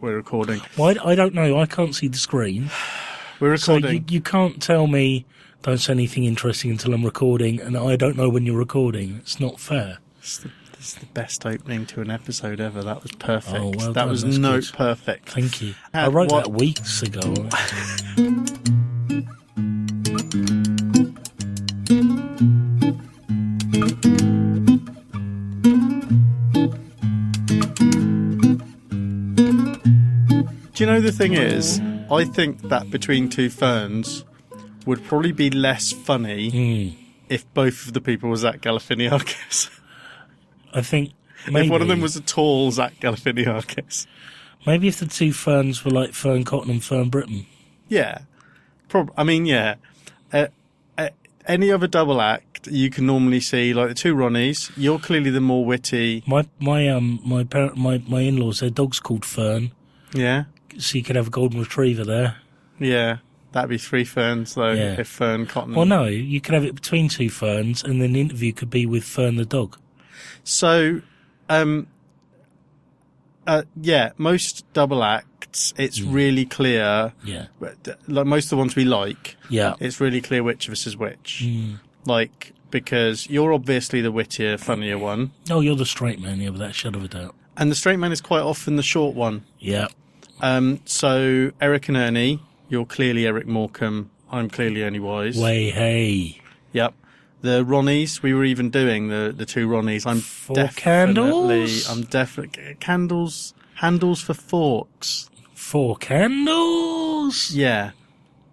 we're recording. Well, I don't know. I can't see the screen. We're recording. So you can't tell me don't say anything interesting until I'm recording, and I don't know when you're recording. It's not fair. This is the best opening to an episode ever. That was perfect. Oh, well that done. was That's note good. perfect. Thank you. I wrote that weeks ago. Do you know, the thing is, I think that Between Two Ferns would probably be less funny if both of the people were Zach Galifianakis. I think maybe. If one of them was a tall Zach Galifianakis. Maybe if the two ferns were like Fern Cotton and Fern Britain. Yeah. Yeah. Any other double act, you can normally see, like the two Ronnies, you're clearly the more witty. My in-laws, their dog's called Fern. Yeah. So you could have a golden retriever there. Yeah. That'd be three Ferns, though, if Fern Cotton... Well, no, you could have it between two Ferns, and then the interview could be with Fern the dog. So, most double acts, it's really clear. Yeah. Like most of the ones we like. Yeah. It's really clear which of us is which. Like, because you're obviously the wittier, funnier one. Oh, you're the straight man, yeah, without a shadow of a doubt. And the straight man is quite often the short one. Yeah. So, Eric and Ernie, you're clearly Eric Morecambe. I'm clearly Ernie Wise. Way, hey. Yep. The Ronnies, we were even doing the two Ronnies. I'm definitely handles for forks. Four candles. Yeah.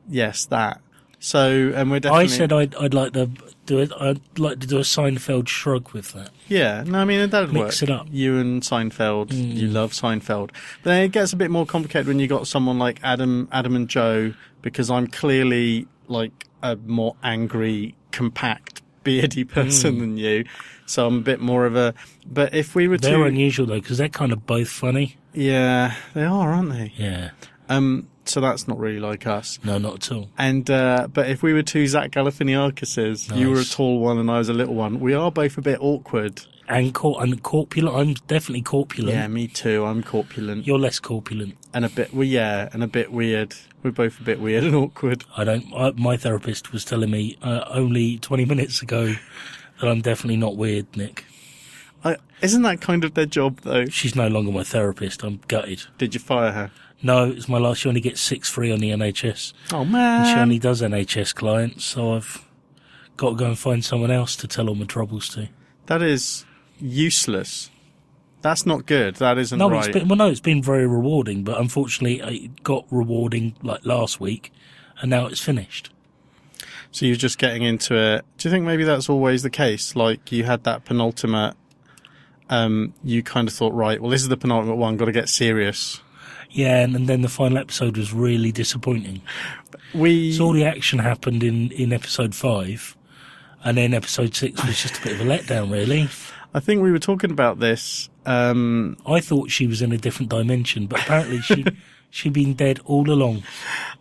Yes, that. So, and we're definitely... I said I'd like to do it. I'd like to do a Seinfeld shrug with that. Yeah, no, I mean, that'd work. Mix it up. You and Seinfeld, you love Seinfeld. But then it gets a bit more complicated when you got someone like Adam and Joe, because I'm clearly like a more angry, compact, beardy person than you. So I'm a bit more of a... But if we were They're unusual, though, because they're kind of both funny. Yeah, they are, aren't they? Yeah. So that's not really like us. No, not at all. And but if we were two Zach Galifianakises, Nice. you were a tall one and I was a little one, we are both a bit awkward. And corpulent. I'm definitely corpulent. Yeah, me too. I'm corpulent. You're less corpulent. And a bit weird. We're both a bit weird and awkward. My therapist was telling me only 20 minutes ago that I'm definitely not weird, Nick. Isn't that kind of their job, though? She's no longer my therapist. I'm gutted. Did you fire her? No, it's my last. She only gets 6 free on the NHS. Oh, man. And she only does NHS clients, so I've got to go and find someone else to tell all my troubles to. That is useless. That's not good. That isn't right. It's been very rewarding, but unfortunately it got rewarding like last week, and now it's finished. So you're just getting into it. Do you think maybe that's always the case? Like, you had that penultimate, you kind of thought, right, well, this is the penultimate one, got to get serious. Yeah, and then the final episode was really disappointing. So all the action happened in episode 5, and then episode 6 was just a bit of a letdown, really. I think we were talking about this. I thought she was in a different dimension, but apparently she'd been dead all along.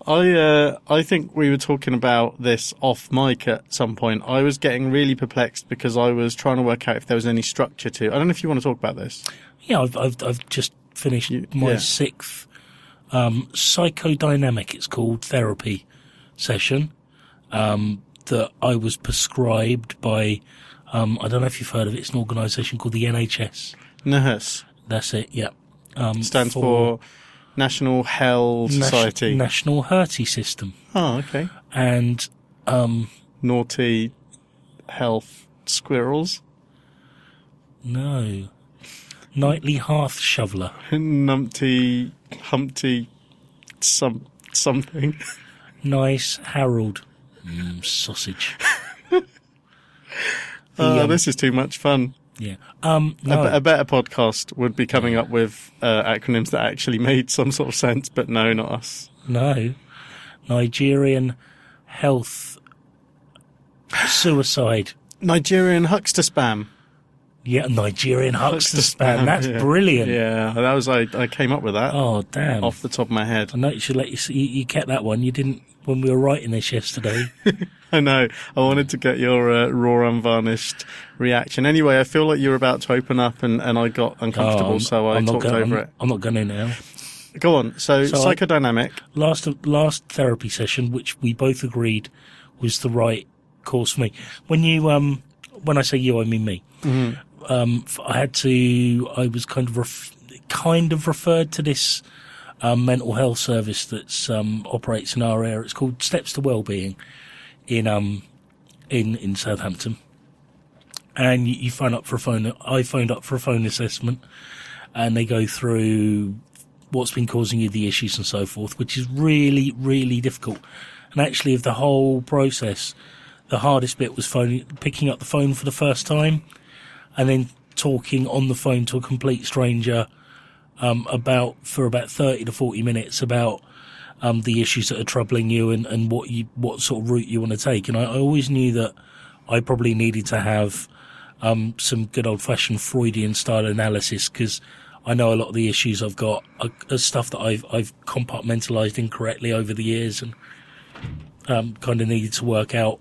I think we were talking about this off mic at some point. I was getting really perplexed because I was trying to work out if there was any structure to it. I don't know if you want to talk about this. Yeah, I've just finished my 6th psychodynamic, it's called, therapy session that I was prescribed by, I don't know if you've heard of it, it's an organisation called the NHS. NHS. That's it, yeah. Stands for National Health Society. National Hertie System. Oh, okay. And Naughty Health Squirrels. No. Nightly Hearth Shoveler. Numpty, Humpty, something. Nice Harold. Sausage. This is too much fun. Yeah. No. A better podcast would be coming up with acronyms that actually made some sort of sense, but no, not us. No. Nigerian Health Suicide. Nigerian Huckster Spam. Yeah, Nigerian Huckster Spam. That's brilliant. Yeah, that was I came up with that. Oh, damn. Off the top of my head. I know you should let you kept that one. You didn't when we were writing this yesterday. I know. I wanted to get your raw, unvarnished reaction. Anyway, I feel like you're about to open up and I got uncomfortable, so I talked over it. I'm not going to now. Go on. So psychodynamic. Last therapy session, which we both agreed was the right course for me. When you, when I say you, I mean me. Mm-hmm. I was kind of referred to this mental health service that's operates in our area. It's called Steps to Wellbeing in Southampton. And you phone up for a phone. I phoned up for a phone assessment, and they go through what's been causing you the issues and so forth, which is really, really difficult. And actually, of the whole process, the hardest bit was picking up the phone for the first time, and then talking on the phone to a complete stranger for about 30 to 40 minutes about the issues that are troubling you and what sort of route you want to take. And I always knew that I probably needed to have some good old-fashioned Freudian style analysis, because I know a lot of the issues I've got are stuff that I've compartmentalized incorrectly over the years, and kind of needed to work out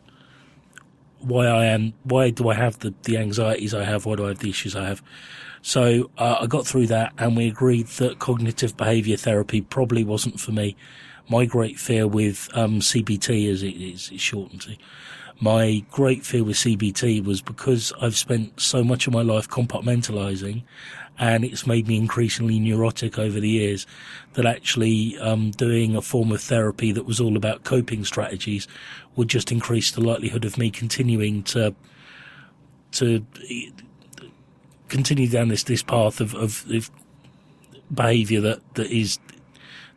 why do I have the anxieties I have, why do I have the issues I have. So I got through that, and we agreed that cognitive behaviour therapy probably wasn't for me. My great fear with CBT, as it's shortened to, my great fear with CBT was because I've spent so much of my life compartmentalising, and it's made me increasingly neurotic over the years, that actually doing a form of therapy that was all about coping strategies would just increase the likelihood of me continuing to continue down this path of behaviour that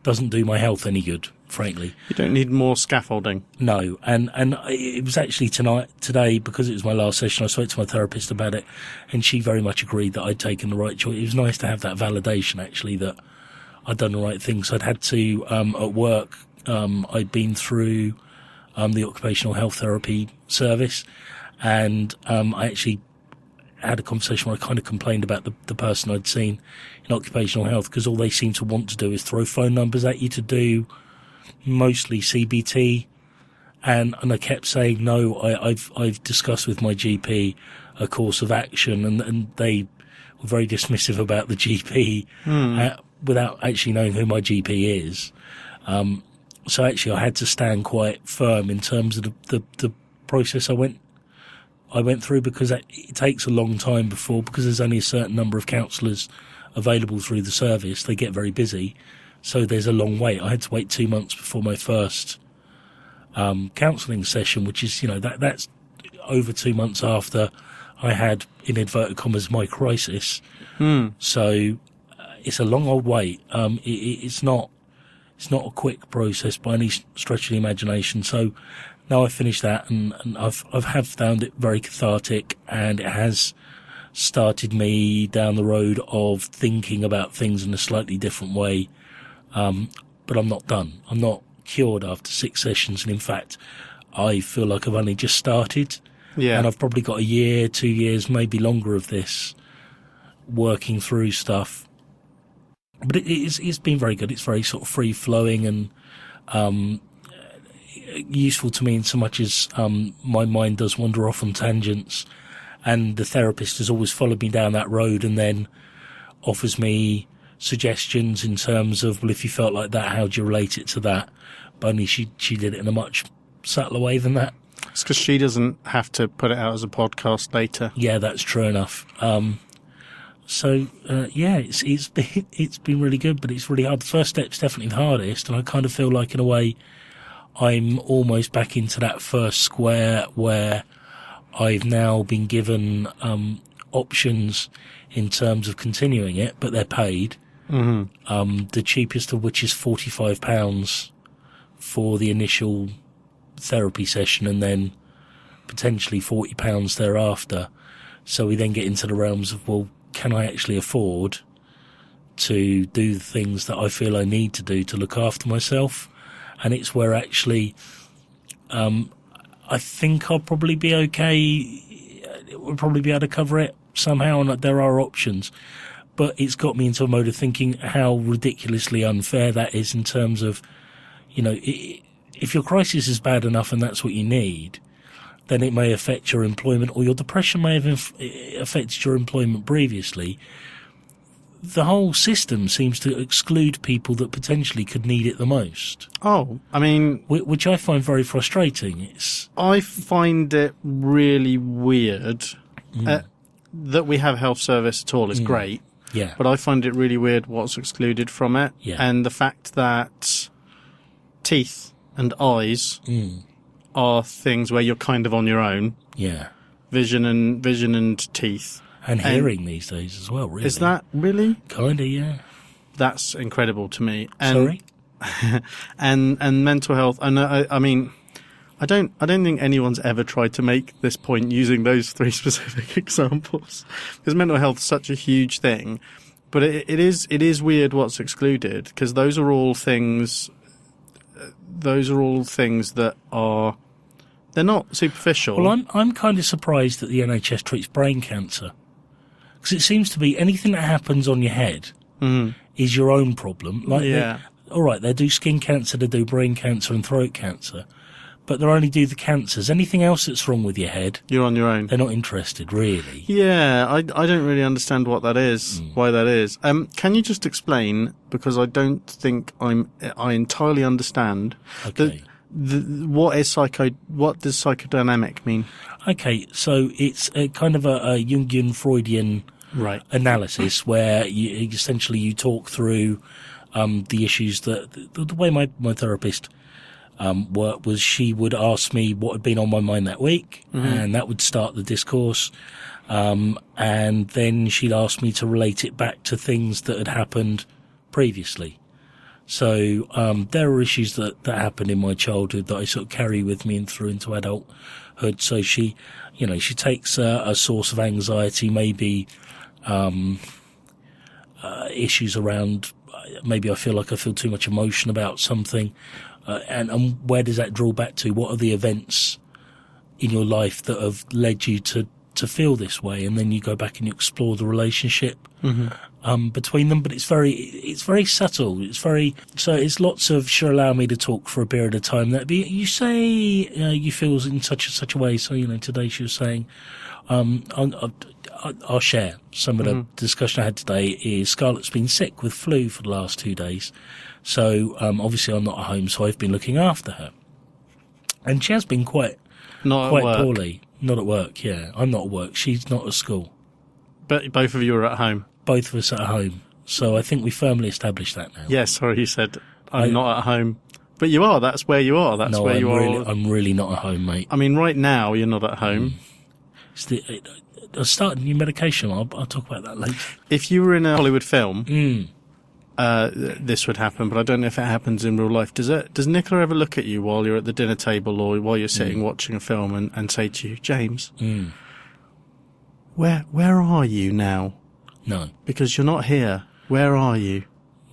doesn't do my health any good, frankly. You don't need more scaffolding. No, and it was actually today, because it was my last session, I spoke to my therapist about it, and she very much agreed that I'd taken the right choice. It was nice to have that validation, actually, that I'd done the right thing. So I'd had to, at work, I'd been through the occupational health therapy service, and I actually had a conversation where I kind of complained about the person I'd seen in occupational health, because all they seem to want to do is throw phone numbers at you to do mostly CBT, and I kept saying no. I've discussed with my GP a course of action, and they were very dismissive about the GP without actually knowing who my GP is. So actually, I had to stand quite firm in terms of the process I went through, because it takes a long time because there's only a certain number of counsellors available through the service. They get very busy, so there's a long wait. I had to wait 2 months before my first counselling session, which is, that's over 2 months after I had, in inverted commas, my crisis. So it's a long old wait. It's not a quick process by any stretch of the imagination. So now I've finished that, and I've found it very cathartic, and it has started me down the road of thinking about things in a slightly different way. But I'm not done. I'm not cured after 6 sessions, and in fact, I feel like I've only just started. Yeah. And I've probably got a year, 2 years, maybe longer of this, working through stuff. But it's been very good. It's very sort of free-flowing and useful to me in so much as my mind does wander off on tangents, and the therapist has always followed me down that road and then offers me suggestions in terms of, well, if you felt like that, how do you relate it to that? But only she did it in a much subtler way than that. It's because she doesn't have to put it out as a podcast later. Yeah, that's true enough. It's been really good, but it's really hard. The first step's definitely the hardest, and I kind of feel like, in a way, I'm almost back into that first square where I've now been given options in terms of continuing it, but they're paid. Mm-hmm. The cheapest of which is £45 for the initial therapy session, and then potentially £40 thereafter. So we then get into the realms of, well, can I actually afford to do the things that I feel I need to do to look after myself? And it's where actually I think I'll probably be okay. We'll probably be able to cover it somehow, and there are options. But it's got me into a mode of thinking how ridiculously unfair that is, in terms of, if your crisis is bad enough and that's what you need, then it may affect your employment, or your depression may have affected your employment previously. the whole system seems to exclude people that potentially could need it the most. Oh, I mean, Which I find very frustrating. I find it really weird that we have health service at all is great. Yeah. But I find it really weird what's excluded from it. Yeah. And the fact that teeth and eyes are things where you're kind of on your own. Yeah. Vision and teeth. And hearing these days as well, really. Is that really? Kinda, yeah. That's incredible to me. Sorry? and mental health. And I mean, I don't think anyone's ever tried to make this point using those three specific examples, because mental health is such a huge thing. But it is weird what's excluded, because those are all things that are, they're not superficial. Well, I'm kind of surprised that the NHS treats brain cancer, because it seems to be anything that happens on your head is your own problem. Like, all right, they do skin cancer, they do brain cancer and throat cancer, but they only do the cancers. Anything else that's wrong with your head, you're on your own. They're not interested, really. Yeah, I don't really understand what that is, why that is. Can you just explain, because I don't think I entirely understand. Okay. What does psychodynamic mean? Okay, so it's a kind of a Jungian Freudian analysis where you talk through the issues that the way my therapist worked was she would ask me what had been on my mind that week, and that would start the discourse, and then she'd ask me to relate it back to things that had happened previously. So there are issues that happened in my childhood that I sort of carry with me and through into adulthood. So she takes a source of anxiety, maybe issues around, maybe I feel like I feel too much emotion about something, and where does that draw back to? What are the events in your life that have led you to feel this way? And then you go back and you explore the relationship between them. But it's very subtle. It's lots of, sure, allow me to talk for a period of time. That you say you feel in such a way. So today she was saying, I'll share some of the discussion I had today. Is Scarlett's been sick with flu for the last 2 days, so obviously I'm not at home, so I've been looking after her, and she has been quite poorly. Not at work. Yeah, I'm not at work. She's not at school. But both of you are at home. Both of us are at home. So I think we firmly established that now. Yeah, sorry, you said I'm not at home. But you are. That's where you are. That's where you are. I'm really not at home, mate. I mean, right now you're not at home. I started new medication. I'll talk about that later. If you were in a Hollywood film, this would happen, but I don't know if it happens in real life. Does Nicola ever look at you while you're at the dinner table or while you're sitting watching a film and say to you, James, where are you now? No. Because you're not here. Where are you?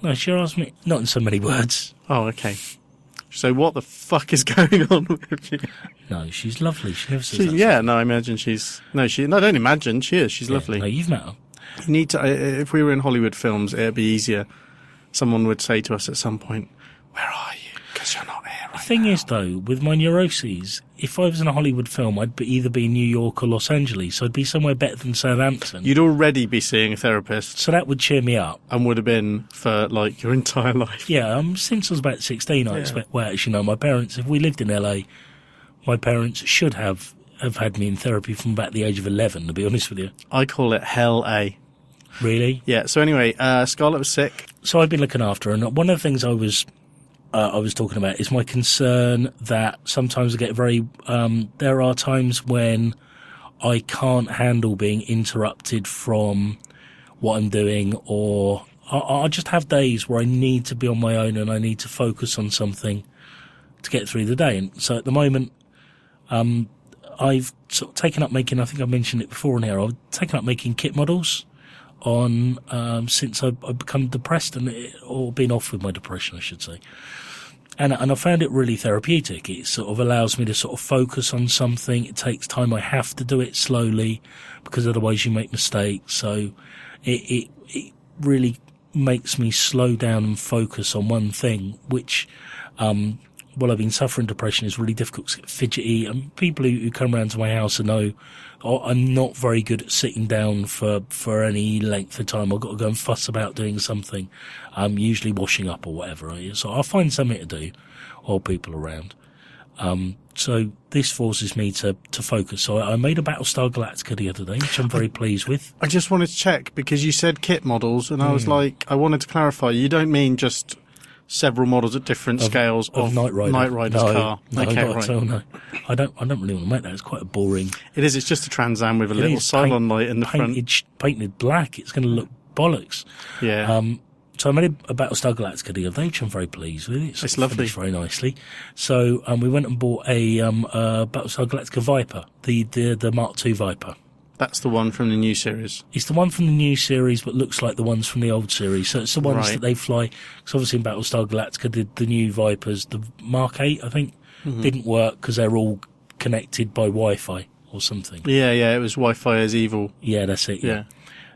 No, she asked me, not in so many words. Oh, okay. So what the fuck is going on with you? No, she's lovely. She never says that. Yeah, no, I imagine I don't imagine she is. She's lovely. No, you've met her. You need to, if we were in Hollywood films, it'd be easier. Someone would say to us at some point, where are you? Because you're not here right now. The thing is, though, with my neuroses, if I was in a Hollywood film, I'd either be in New York or Los Angeles, so I'd be somewhere better than Southampton. You'd already be seeing a therapist. So that would cheer me up. And would have been for, like, your entire life. Yeah, since I was about 16, I expect, well, actually, no, my parents, if we lived in LA, my parents should have had me in therapy from about the age of 11, to be honest with you. I call it Hell A. Really? Yeah, so anyway, Scarlett was sick. So I've been looking after her, and one of the things I was talking about is my concern that sometimes I get there are times when I can't handle being interrupted from what I'm doing, or I just have days where I need to be on my own and I need to focus on something to get through the day. And so at the moment, I've sort of taken up making, I think I mentioned it before in here, I've taken up making kit models since I've become depressed or been off with my depression, I should say. And I found it really therapeutic. It sort of allows me to sort of focus on something. It takes time. I have to do it slowly because otherwise you make mistakes. So it really makes me slow down and focus on one thing, which I've been suffering depression. It's really difficult to get fidgety. And people who come around to my house and know I'm not very good at sitting down for any length of time. I've got to go and fuss about doing something. I'm usually washing up or whatever. So I'll find something to do while people are around. So this forces me to focus. So I made a Battlestar Galactica the other day, which I'm very pleased with. I just wanted to check, because you said kit models, and I was like, I wanted to clarify. You don't mean just several models at different scales of Knight Rider's car? No, okay, not right. at all, no. I don't really want to make that. It's quite boring. It is. It's just a Trans Am with a little Cylon light in the front. Painted black. It's going to look bollocks. Yeah. So I made a Battlestar Galactica the other day, which I'm very pleased with. It's lovely. Finished very nicely. So we went and bought a Battlestar Galactica Viper, the Mark II Viper. That's the one from the new series. It's the one from the new series, but looks like the ones from the old series. So it's the ones that they fly. Because obviously in Battlestar Galactica, the new Vipers, the Mark VIII, I think, didn't work because they're all connected by Wi-Fi or something. Yeah, it was Wi-Fi is evil. Yeah, that's it. Yeah.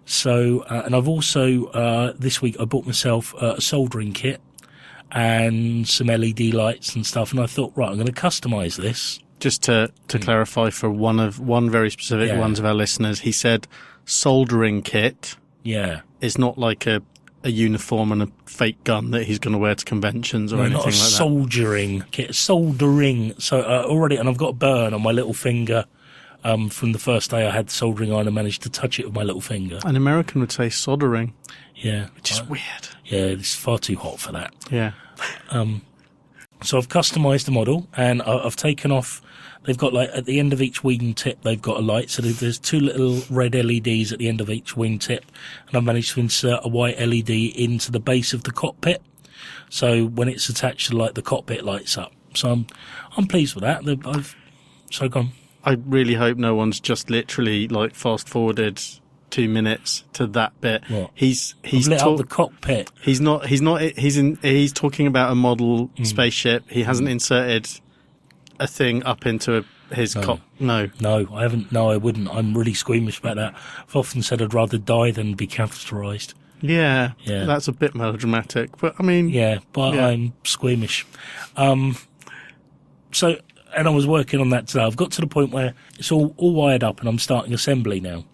So, and I've also, this week I bought myself a soldering kit and some LED lights and stuff. And I thought, right, I'm going to customize this. Just to clarify for one very specific ones of our listeners, he said soldering kit is not like a uniform and a fake gun that he's going to wear to conventions or anything like that. Soldering kit. Soldering. So already, and I've got a burn on my little finger from the first day I had the soldering iron and managed to touch it with my little finger. An American would say soldering. Yeah. Which is weird. Yeah, it's far too hot for that. Yeah. So I've customised the model and I've taken off. They've got, like, at the end of each wing tip, they've got a light. So there's two little red LEDs at the end of each wing tip. And I've managed to insert a white LED into the base of the cockpit. So when it's attached to, like, the cockpit lights up. So I'm pleased with that. So gone. I really hope no one's just literally, like, fast forwarded 2 minutes to that bit. What? He's lit up the cockpit. He's talking about a model spaceship. He hasn't inserted a thing up into his No, I haven't. No, I wouldn't. I'm really squeamish about that. I've often said I'd rather die than be catheterised. Yeah, that's a bit melodramatic, but I mean, I'm squeamish. So, and I was working on that today. I've got to the point where it's all wired up, and I'm starting assembly now.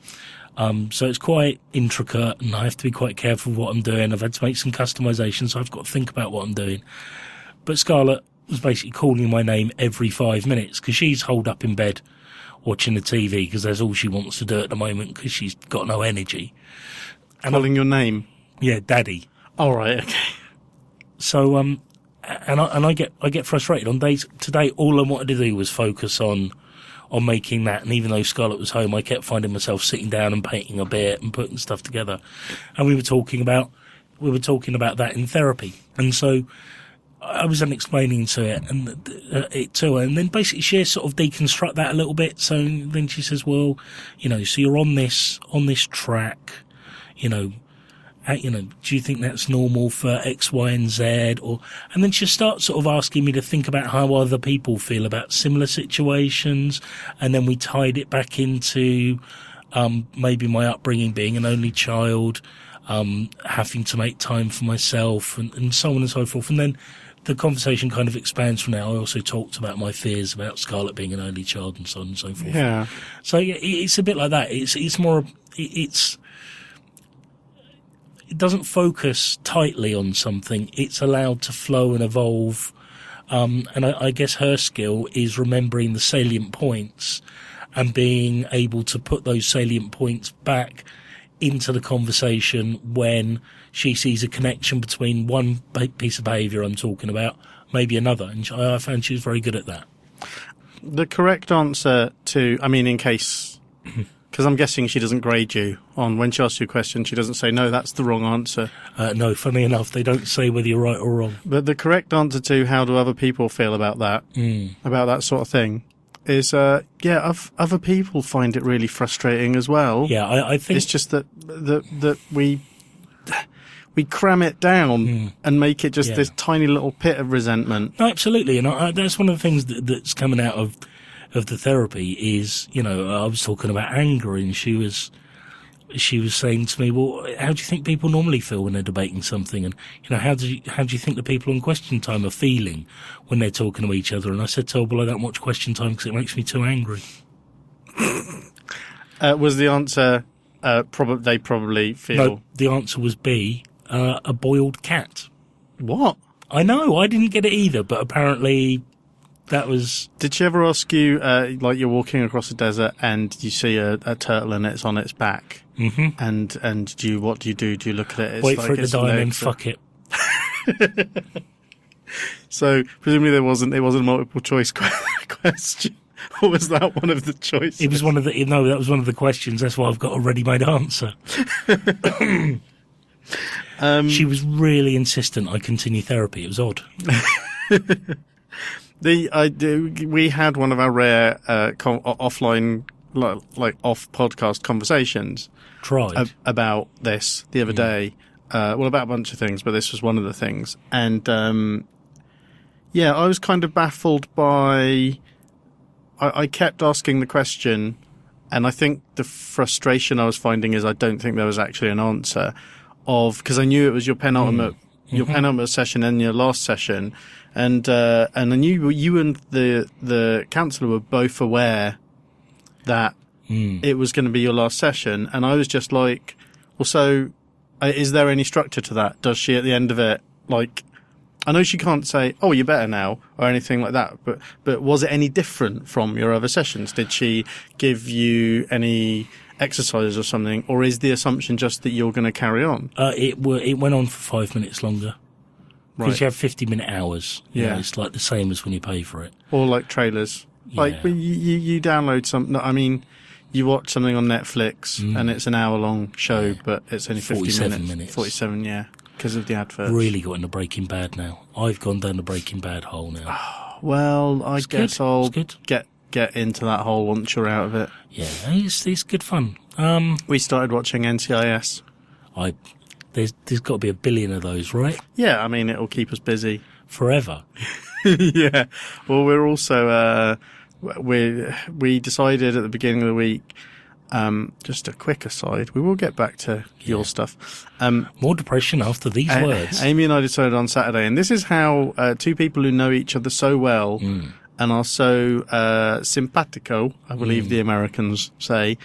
So it's quite intricate, and I have to be quite careful with what I'm doing. I've had to make some customisation, so I've got to think about what I'm doing. But Scarlett was basically calling my name every 5 minutes because she's holed up in bed watching the TV because that's all she wants to do at the moment because she's got no energy. And calling your name? Yeah, Daddy. All right, okay. So, and I get frustrated on days. Today, all I wanted to do was focus on making that. And even though Scarlett was home, I kept finding myself sitting down and painting a bit and putting stuff together. And we were talking about that in therapy. And so I was then explaining to it to her, and then basically she sort of deconstruct that a little bit. So then she says, well, so you're on this track, do you think that's normal for X, Y, and Z? And then she starts sort of asking me to think about how other people feel about similar situations. And then we tied it back into, maybe my upbringing, being an only child, having to make time for myself and so on and so forth. And then the conversation kind of expands from there. I also talked about my fears about Scarlett being an only child and so on and so forth. Yeah. So it's a bit like that. It's more, it doesn't focus tightly on something. It's allowed to flow and evolve. And I guess her skill is remembering the salient points and being able to put those salient points back into the conversation when she sees a connection between one piece of behaviour I'm talking about, maybe another. And I found she was very good at that. The correct answer to, in case, because I'm guessing she doesn't grade you on when she asks you a question, she doesn't say, no, that's the wrong answer. No, funny enough, they don't say whether you're right or wrong. But the correct answer to how do other people feel about that, about that sort of thing, is, other people find it really frustrating as well. Yeah, I think it's just that we cram it down and make it just this tiny little pit of resentment. No, absolutely, and that's one of the things that's coming out of the therapy is, I was talking about anger, and she was she was saying to me, well, how do you think people normally feel when they're debating something? And, how do you think the people on Question Time are feeling when they're talking to each other? And I said to her, well, I don't watch Question Time because it makes me too angry. Was the answer, they probably feel... No, the answer was B, a boiled cat. What? I know, I didn't get it either, but apparently that was... Did she ever ask you, like you're walking across a desert and you see a turtle and it's on its back? Mm-hmm. And what do you do? Do you look at it? It's wait like for it to its die and then legs fuck it. So presumably it wasn't a multiple choice question. Or was that one of the choices? It was one of the... No, that was one of the questions. That's why I've got a ready-made answer. She was really insistent I continue therapy. It was odd. We had one of our rare offline, like off-podcast conversations about this the other day. About a bunch of things, but this was one of the things. And, I was kind of baffled by... I kept asking the question, and I think the frustration I was finding is I don't think there was actually an answer because I knew it was your penultimate session and your last session, and I knew you and the counsellor were both aware that it was going to be your last session, and I was just like, well, so is there any structure to that? Does she at the end of it, like, I know she can't say, oh, you're better now, or anything like that, but was it any different from your other sessions? Did she give you any exercises or something, or is the assumption just that you're going to carry on? It went on for 5 minutes longer. Because you have 50-minute hours. Yeah. It's like the same as when you pay for it. Or like trailers. Yeah. Like, you download something, I mean, you watch something on Netflix, and it's an hour-long show, but it's only 50 minutes. 47, yeah. Because of the adverts. Really got into Breaking Bad now. I've gone down the Breaking Bad hole now. Well, I guess I'll get into that hole once you're out of it. Yeah, it's good fun. We started watching NCIS. There's got to be a billion of those, right? Yeah, I mean, it'll keep us busy. Forever. Yeah. Well, we're also, we decided at the beginning of the week, just a quick aside, we will get back to your stuff. More depression after these words. Amy and I decided on Saturday, and this is how two people who know each other so well and are so simpatico, I believe the Americans say,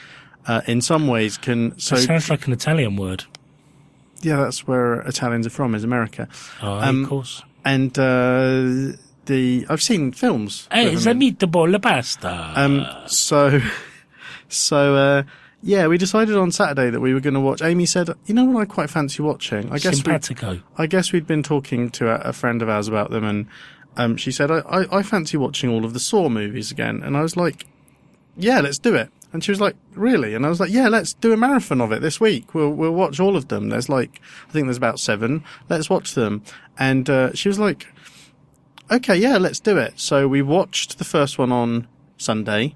in some ways can... That sounds like an Italian word. Yeah, that's where Italians are from, is America. Of course. And I've seen films. It's a meatball pasta. So, we decided on Saturday that we were going to watch. Amy said, you know what I quite fancy watching? I guess we'd been talking to a friend of ours about them, and she said, I fancy watching all of the Saw movies again. And I was like, yeah, let's do it. And she was like, really? And I was like, yeah, let's do a marathon of it this week. We'll watch all of them. There's I think there's about 7. Let's watch them. And she was like, okay, yeah, let's do it. So we watched the first one on Sunday.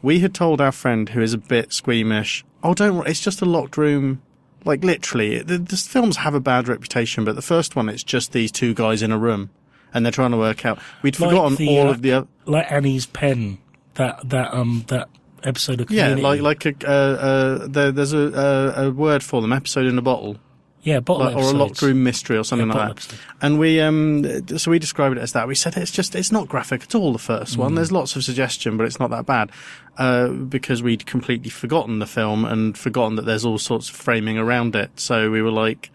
We had told our friend, who is a bit squeamish, oh, don't worry, it's just a locked room. Like, literally, the films have a bad reputation, but the first one, it's just these two guys in a room, and they're trying to work out. We'd forgotten all of the other... Like Annie's Pen, that episode of Community. Yeah, there's a word for them, episode in a bottle. Yeah, bottle episodes. Or a locked room mystery or something like that. Episode. And so we described it as that. We said it's not graphic at all, the first one. There's lots of suggestion, but it's not that bad. Because we'd completely forgotten the film and forgotten that there's all sorts of framing around it. So we were like,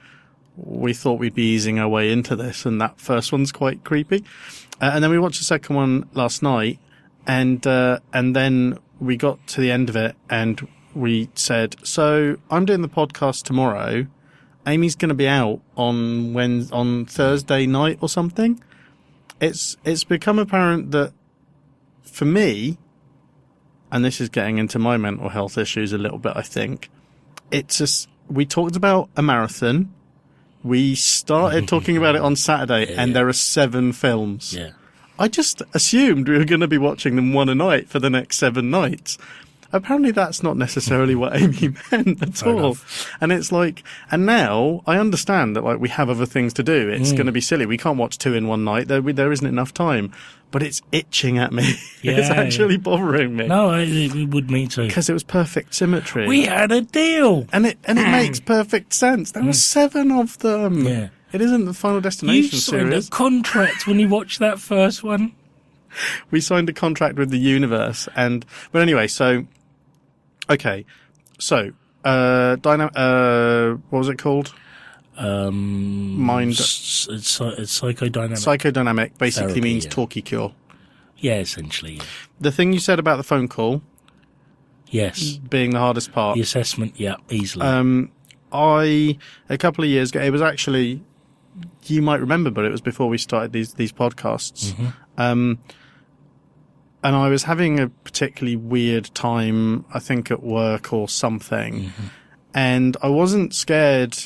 we thought we'd be easing our way into this, and that first one's quite creepy. And then we watched the second one last night, and then we got to the end of it, and we said, so I'm doing the podcast tomorrow. Amy's going to be out on Thursday night or something. It's become apparent that for me, and this is getting into my mental health issues a little bit, I think, we talked about a marathon. We started talking about it on Saturday, and there are 7 films. Yeah. I just assumed we were going to be watching them one a night for the next 7 nights. apparently that's not necessarily what Amy meant at Fair all. enough. And it's like, and now I understand that like we have other things to do. It's going to be silly. We can't watch 2 in one night. There isn't enough time. But it's itching at me. It's actually bothering me. No, it would me too. Because it was perfect symmetry. We had a deal. And it makes perfect sense. There were 7 of them. Yeah. It isn't the Final Destination You signed series. a contract when you watched that first one. We signed a contract with the universe. But anyway, so, okay. So, what was it called? Psychodynamic. Psychodynamic basically Therapy, means yeah. talkie cure. Yeah, essentially. Yeah. The thing you said about the phone call Yes. being the hardest part. The assessment, yeah, easily. A couple of years ago, it was actually, you might remember, but it was before we started these podcasts. Mm-hmm. And I was having a particularly weird time, I think at work or something. Mm-hmm. And I wasn't scared,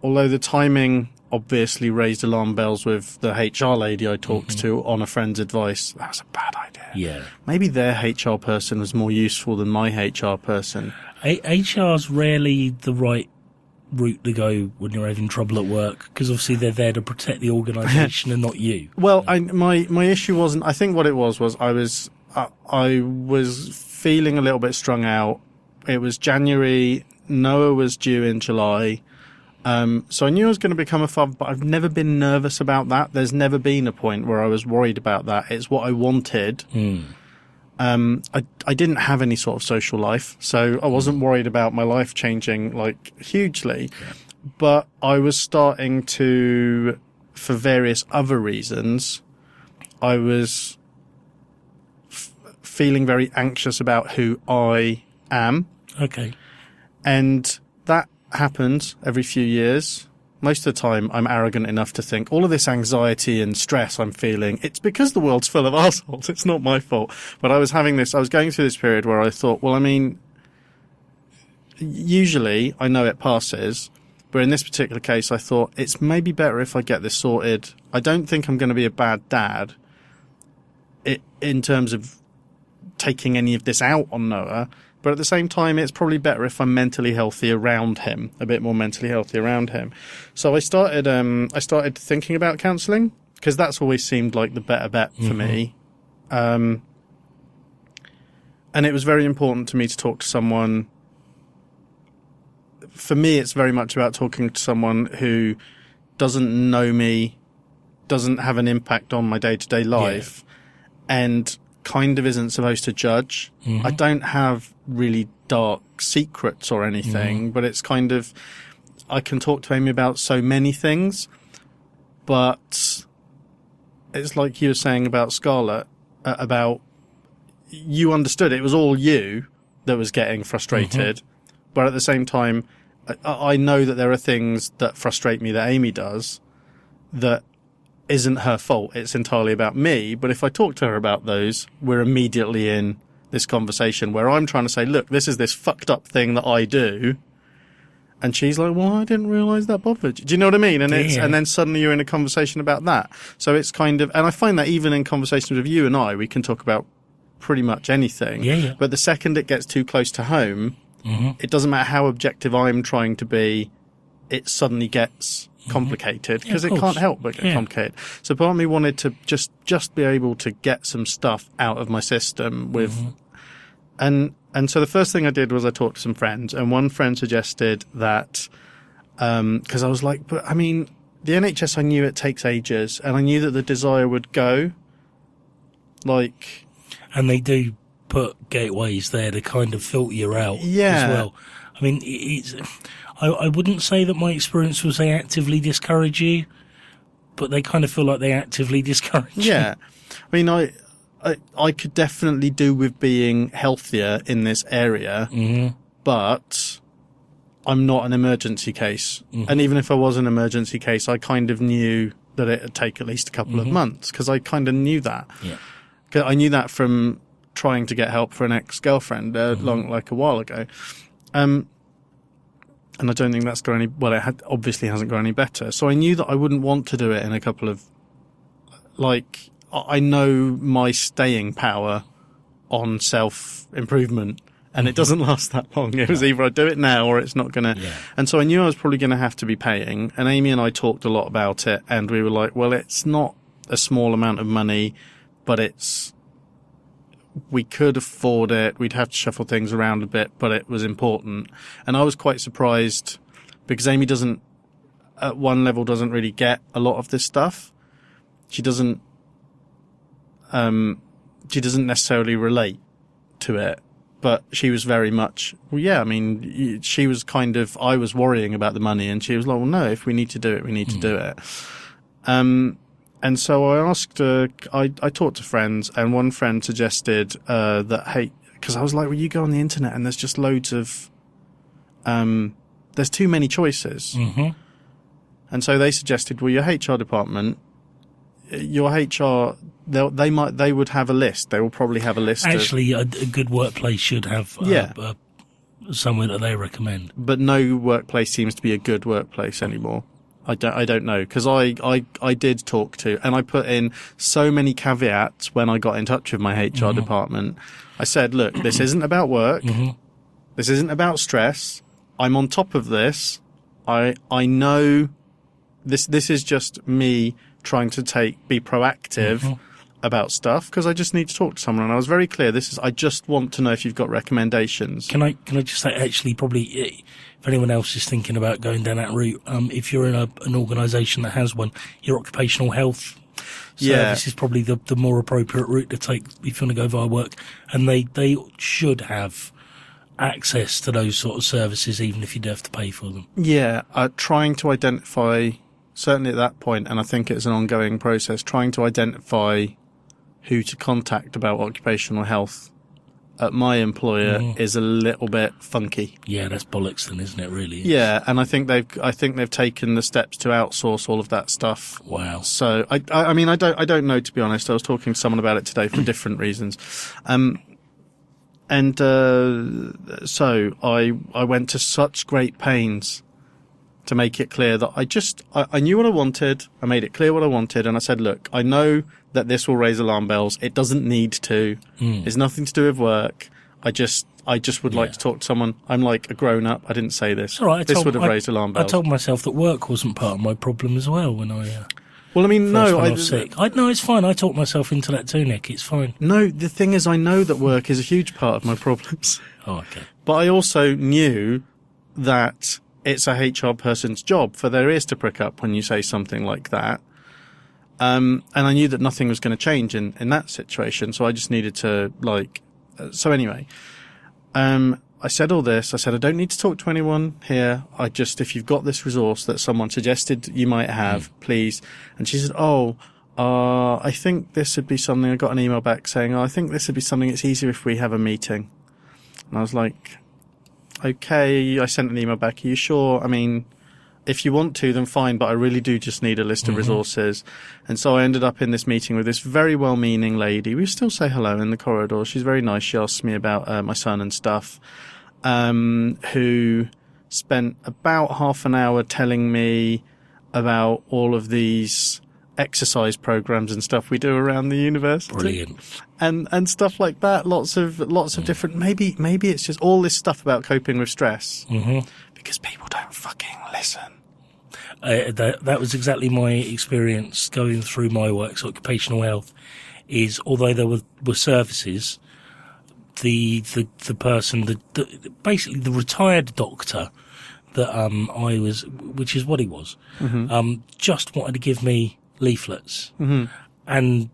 although the timing obviously raised alarm bells with the HR lady I talked to on a friend's advice. That was a bad idea. Yeah. Maybe their HR person was more useful than my HR person. HR's rarely the right route to go when you're having trouble at work, because obviously they're there to protect the organisation and not you. Well, my issue wasn't. I think what it was I was feeling a little bit strung out. It was January. Noah was due in July. So I knew I was going to become a father, but I've never been nervous about that. There's never been a point where I was worried about that. It's what I wanted. I didn't have any sort of social life, so I wasn't worried about my life changing like hugely. Yeah. But I was starting to, for various other reasons, I was feeling very anxious about who I am. Okay. And that happens every few years. Most of the time, I'm arrogant enough to think all of this anxiety and stress I'm feeling, it's because the world's full of assholes. It's not my fault. But I was going through this period where I thought, well, I mean, usually I know it passes. But in this particular case, I thought it's maybe better if I get this sorted. I don't think I'm going to be a bad dad in terms of taking any of this out on Noah. But at the same time, it's probably better if I'm mentally healthy around him, a bit more mentally healthy around him. So I started thinking about counselling, because that's always seemed like the better bet for me. And it was very important to me to talk to someone. For me, it's very much about talking to someone who doesn't know me, doesn't have an impact on my day-to-day life, and kind of isn't supposed to judge. I don't have really dark secrets or anything, but it's kind of, I can talk to Amy about so many things, but it's like you were saying about Scarlett, about you understood it was all you that was getting frustrated, but at the same time, I know that there are things that frustrate me that Amy does that isn't her fault. It's entirely about me. But if I talk to her about those, we're immediately in this conversation where I'm trying to say, look, this is this fucked up thing that I do. And she's like, well, I didn't realise that bothered you. Do you know what I mean? And and then suddenly you're in a conversation about that. So it's kind of, and I find that even in conversations with you and I, we can talk about pretty much anything. Yeah. But the second it gets too close to home, it doesn't matter how objective I'm trying to be, it suddenly gets complicated, because it can't help but get complicated. So part of me wanted to just be able to get some stuff out of my system with, and so the first thing I did was I talked to some friends, and one friend suggested that, because I was like, but I mean, the NHS, I knew it takes ages, and I knew that the desire would go, like, and they do put gateways there to kind of filter you out as well. I mean, I wouldn't say that my experience was they actively discourage you, but they kind of feel like they actively discourage you. Yeah. I mean, I could definitely do with being healthier in this area, but I'm not an emergency case. And even if I was an emergency case, I kind of knew that it would take at least a couple of months, because I kind of knew that. Yeah. 'Cause I knew that from trying to get help for an ex-girlfriend a while ago. And I don't think that's got any, well, obviously hasn't got any better. So I knew that I wouldn't want to do it in a couple of, I know my staying power on self-improvement And it doesn't last that long. It was either I do it now or it's not going to. Yeah. And so I knew I was probably going to have to be paying. And Amy and I talked a lot about it. And we were like, well, it's not a small amount of money, but we could afford it. We'd have to shuffle things around a bit, but it was important. And I was quite surprised because Amy at one level doesn't really get a lot of this stuff. She doesn't necessarily relate to it. But she was very much, well, yeah, I mean, she was I was worrying about the money, and she was like, well, no, if we need to do it, we need to do it. And so I asked, I talked to friends, and one friend suggested, hey, because I was like, well, you go on the internet and there's just loads of, there's too many choices. Mm-hmm. And so they suggested, well, your HR department, your HR, they would have a list. They will probably have a list. Actually, a good workplace should have somewhere that they recommend. But no workplace seems to be a good workplace anymore. I don't know, because I did talk to, and I put in so many caveats when I got in touch with my HR department. I said, look, this isn't about work. This isn't about stress. I'm on top of this. I know this is just me trying to be proactive about stuff, because I just need to talk to someone. And I was very clear. I just want to know if you've got recommendations. Can I just say, actually, probably if anyone else is thinking about going down that route, if you're in an organisation that has one, your occupational health service is probably the more appropriate route to take if you want to go via work. And they should have access to those sort of services, even if you do have to pay for them. Yeah, trying to identify, certainly at that point, and I think it's an ongoing process, trying to identify who to contact about occupational health at my employer is a little bit funky. Yeah, that's bollocks then, isn't it, really? Yeah, and I think they've taken the steps to outsource all of that stuff. Wow. So I mean, I don't know, to be honest. I was talking to someone about it today for different reasons. So I went to such great pains to make it clear that I knew what I wanted. I made it clear what I wanted. And I said, look, I know that this will raise alarm bells. It doesn't need to. It's nothing to do with work. I just would like to talk to someone. I'm like a grown up. I didn't say this. It's all right. This would have raised alarm bells. I told myself that work wasn't part of my problem as well when I well, I mean, no, I was sick. No, it's fine. I talked myself into that too, Nick. It's fine. No, the thing is, I know that work is a huge part of my problems. Oh, okay. But I also knew that it's a HR person's job for their ears to prick up when you say something like that. And I knew that nothing was going to change in that situation. So I just needed to so anyway, I said all this. I said, I don't need to talk to anyone here. If you've got this resource that someone suggested you might have, please. And she said, I think this would be something. I got an email back saying, I think this would be something. It's easier if we have a meeting. And I was like, okay. I sent an email back. Are you sure? I mean, if you want to, then fine, but I really do just need a list of resources. And so I ended up in this meeting with this very well-meaning lady. We still say hello in the corridor. She's very nice. She asked me about my son and stuff, who spent about half an hour telling me about all of these exercise programs and stuff we do around the university. Brilliant. And stuff like that. Lots of different, maybe it's just all this stuff about coping with stress. Because people don't fucking listen. That was exactly my experience going through my work's occupational health. Is although there were services, the person, basically the retired doctor that I was, which is what he was, just wanted to give me leaflets and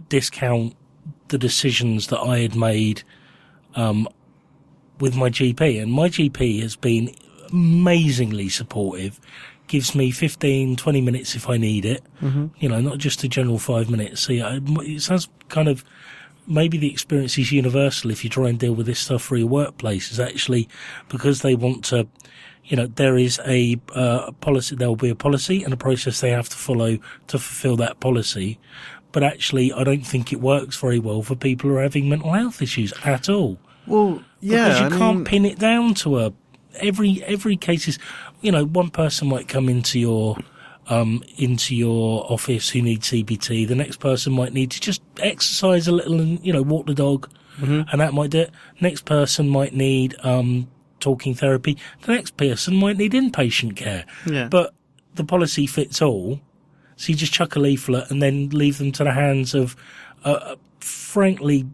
discount the decisions that I had made with my GP. And my GP has been amazingly supportive, gives me 15, 20 minutes if I need it, not just a general 5 minutes. So yeah, it sounds kind of, maybe the experience is universal if you try and deal with this stuff for your workplace, is actually because they want to, there is a policy, there will be a policy and a process they have to follow to fulfill that policy. But actually, I don't think it works very well for people who are having mental health issues at all. Well, yeah. Because you can't pin it down to every case is, one person might come into your office who needs CBT. The next person might need to just exercise a little and, walk the dog and that might do it. Next person might need talking therapy. The next person might need inpatient care. Yeah. But the policy fits all, so you just chuck a leaflet and then leave them to the hands of, frankly,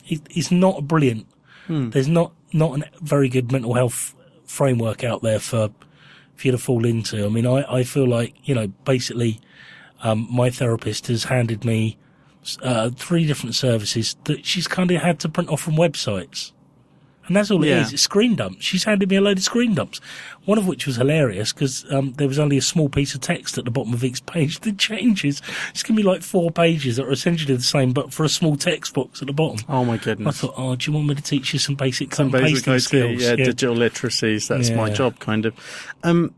it's not brilliant. There's not a very good mental health framework out there for you to fall into. I mean, I feel like, basically, my therapist has handed me 3 different services that she's kind of had to print off from websites. And that's all it is. It's screen dumps. She's handed me a load of screen dumps. One of which was hilarious because there was only a small piece of text at the bottom of each page that changes. It's going to be like 4 pages that are essentially the same, but for a small text box at the bottom. Oh, my goodness. I thought, do you want me to teach you some basic pasting skills? Yeah, digital literacies. That's my job, kind of. I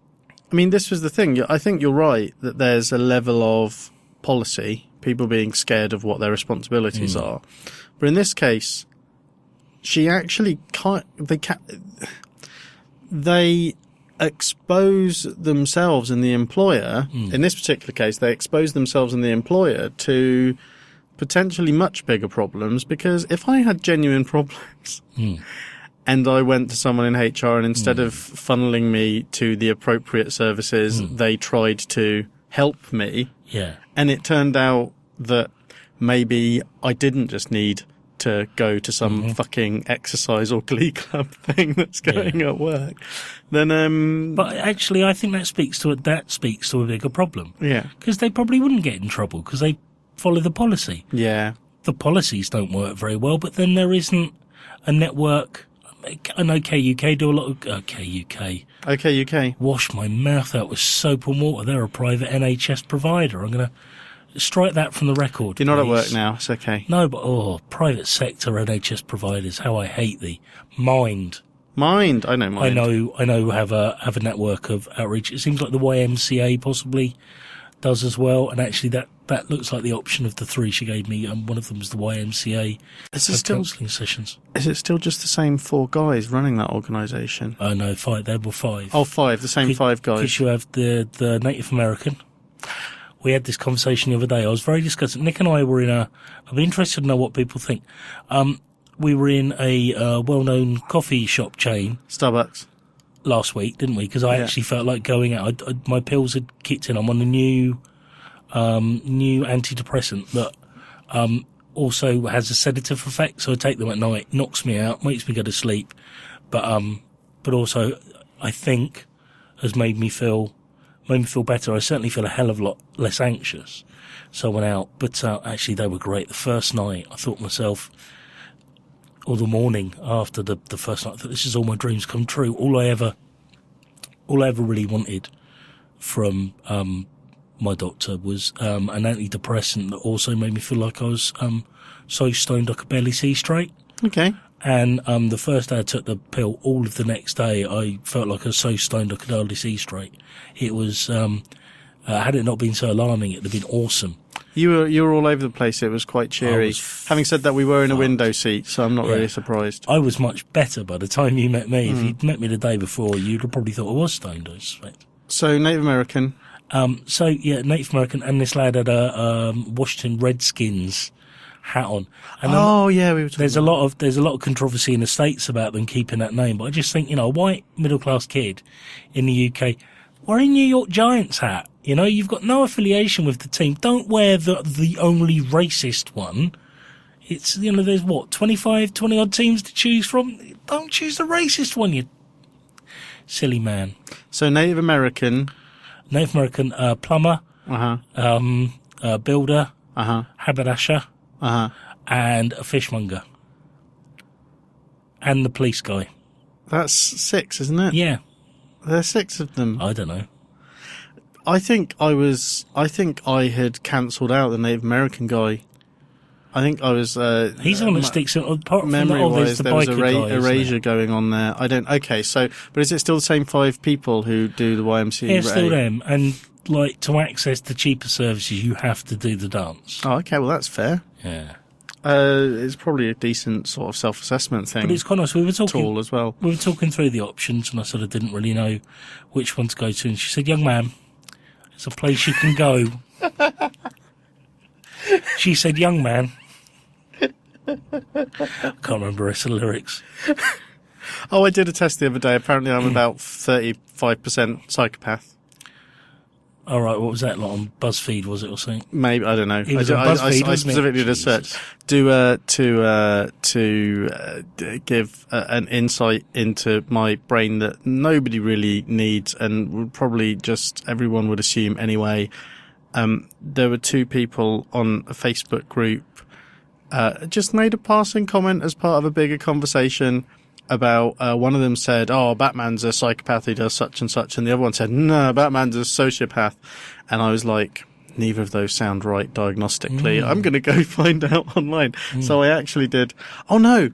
mean, this was the thing. I think you're right that there's a level of policy, people being scared of what their responsibilities are. But in this case, she actually they expose themselves and the employer, in this particular case, they expose themselves and the employer to potentially much bigger problems, because if I had genuine problems and I went to someone in HR and instead of funneling me to the appropriate services, they tried to help me. Yeah. And it turned out that maybe I didn't just need to go to some fucking exercise or glee club thing that's going at work, then but actually I think that speaks to a bigger problem. Yeah. Because they probably wouldn't get in trouble because they follow the policy. Yeah. The policies don't work very well, but then there isn't a network. I know KUK do a lot of OK UK. Wash my mouth out with soap and water. They're a private NHS provider. I'm going to strike that from the record. You're not at please. work now. It's okay. No, but private sector NHS providers. How I hate the Mind. Mind. I know Mind. I know. Have a network of outreach. It seems like the YMCA possibly does as well. And actually, that looks like the option of the 3 she gave me. One of them was the YMCA. Is it still counselling sessions? Is it still just the same 4 guys running that organisation? No, 5. There were 5. Oh, 5. The same 5 guys. Because you have the Native American. We had this conversation the other day. I was very disgusted. Nick and I were I'd be interested to know what people think. We were in a well-known coffee shop chain. Starbucks. Last week, didn't we? Because I actually felt like going out. My pills had kicked in. I'm on a new antidepressant that also has a sedative effect. So I take them at night, knocks me out, makes me go to sleep. But also, I think, has made me feel better. I certainly feel a hell of a lot less anxious. So I went out, but actually they were great. The first night, I thought to myself, or the morning after the first night, I thought, this is all my dreams come true. All I ever really wanted from my doctor was an antidepressant that also made me feel like I was so stoned I could barely see straight. Okay. And the first day I took the pill, all of the next day I felt like I was so stoned I could hardly see straight. It was, had it not been so alarming, it would have been awesome. You were all over the place. It was quite cheery. Having said that, we were in a window seat, so I'm not really surprised. I was much better by the time you met me. If you'd met me the day before, you'd have probably thought I was stoned, I suspect. So, Native American. Native American, and this lad had a Washington Redskins hat on. And we were talking there's a lot of controversy in the States about them keeping that name, but I just think, a white middle class kid in the UK wearing New York Giants hat, you've got no affiliation with the team. Don't wear the only racist one. It's, there's 20 odd teams to choose from. Don't choose the racist one, you silly man. So Native American, plumber, builder, haberdasher, and a fishmonger. And the police guy. That's 6, isn't it? Yeah. There's 6 of them. I don't know. I think I had cancelled out the Native American guy. I think I was... he's the one that sticks in... Apart from memory-wise, there was guy, erasure going on there. I don't... Okay, so... But is it still the same 5 people who do the YMCA? Yeah, it's still them. And, to access the cheaper services, you have to do the dance. Oh, okay, well, that's fair. Yeah. It's probably a decent sort of self-assessment thing. But it's quite nice. We were talking... Tool as well. We were talking through the options, and I sort of didn't really know which one to go to. And she said, young man, it's a place you can go. She said, young man, I can't remember the rest of the lyrics. Oh, I did a test the other day. Apparently I'm about 35% psychopath. All right, what was that, like on BuzzFeed, was it, or something? Maybe, I don't know. It was on BuzzFeed, I specifically did a search to give an insight into my brain that nobody really needs and would probably just everyone would assume anyway. There were two people on a Facebook group just made a passing comment as part of a bigger conversation about one of them said, "Oh, Batman's a psychopath, he does such and such," and the other one said, "No, Batman's a sociopath." And I was like, neither of those sound right diagnostically. I'm going to go find out online. So I actually did. Oh no,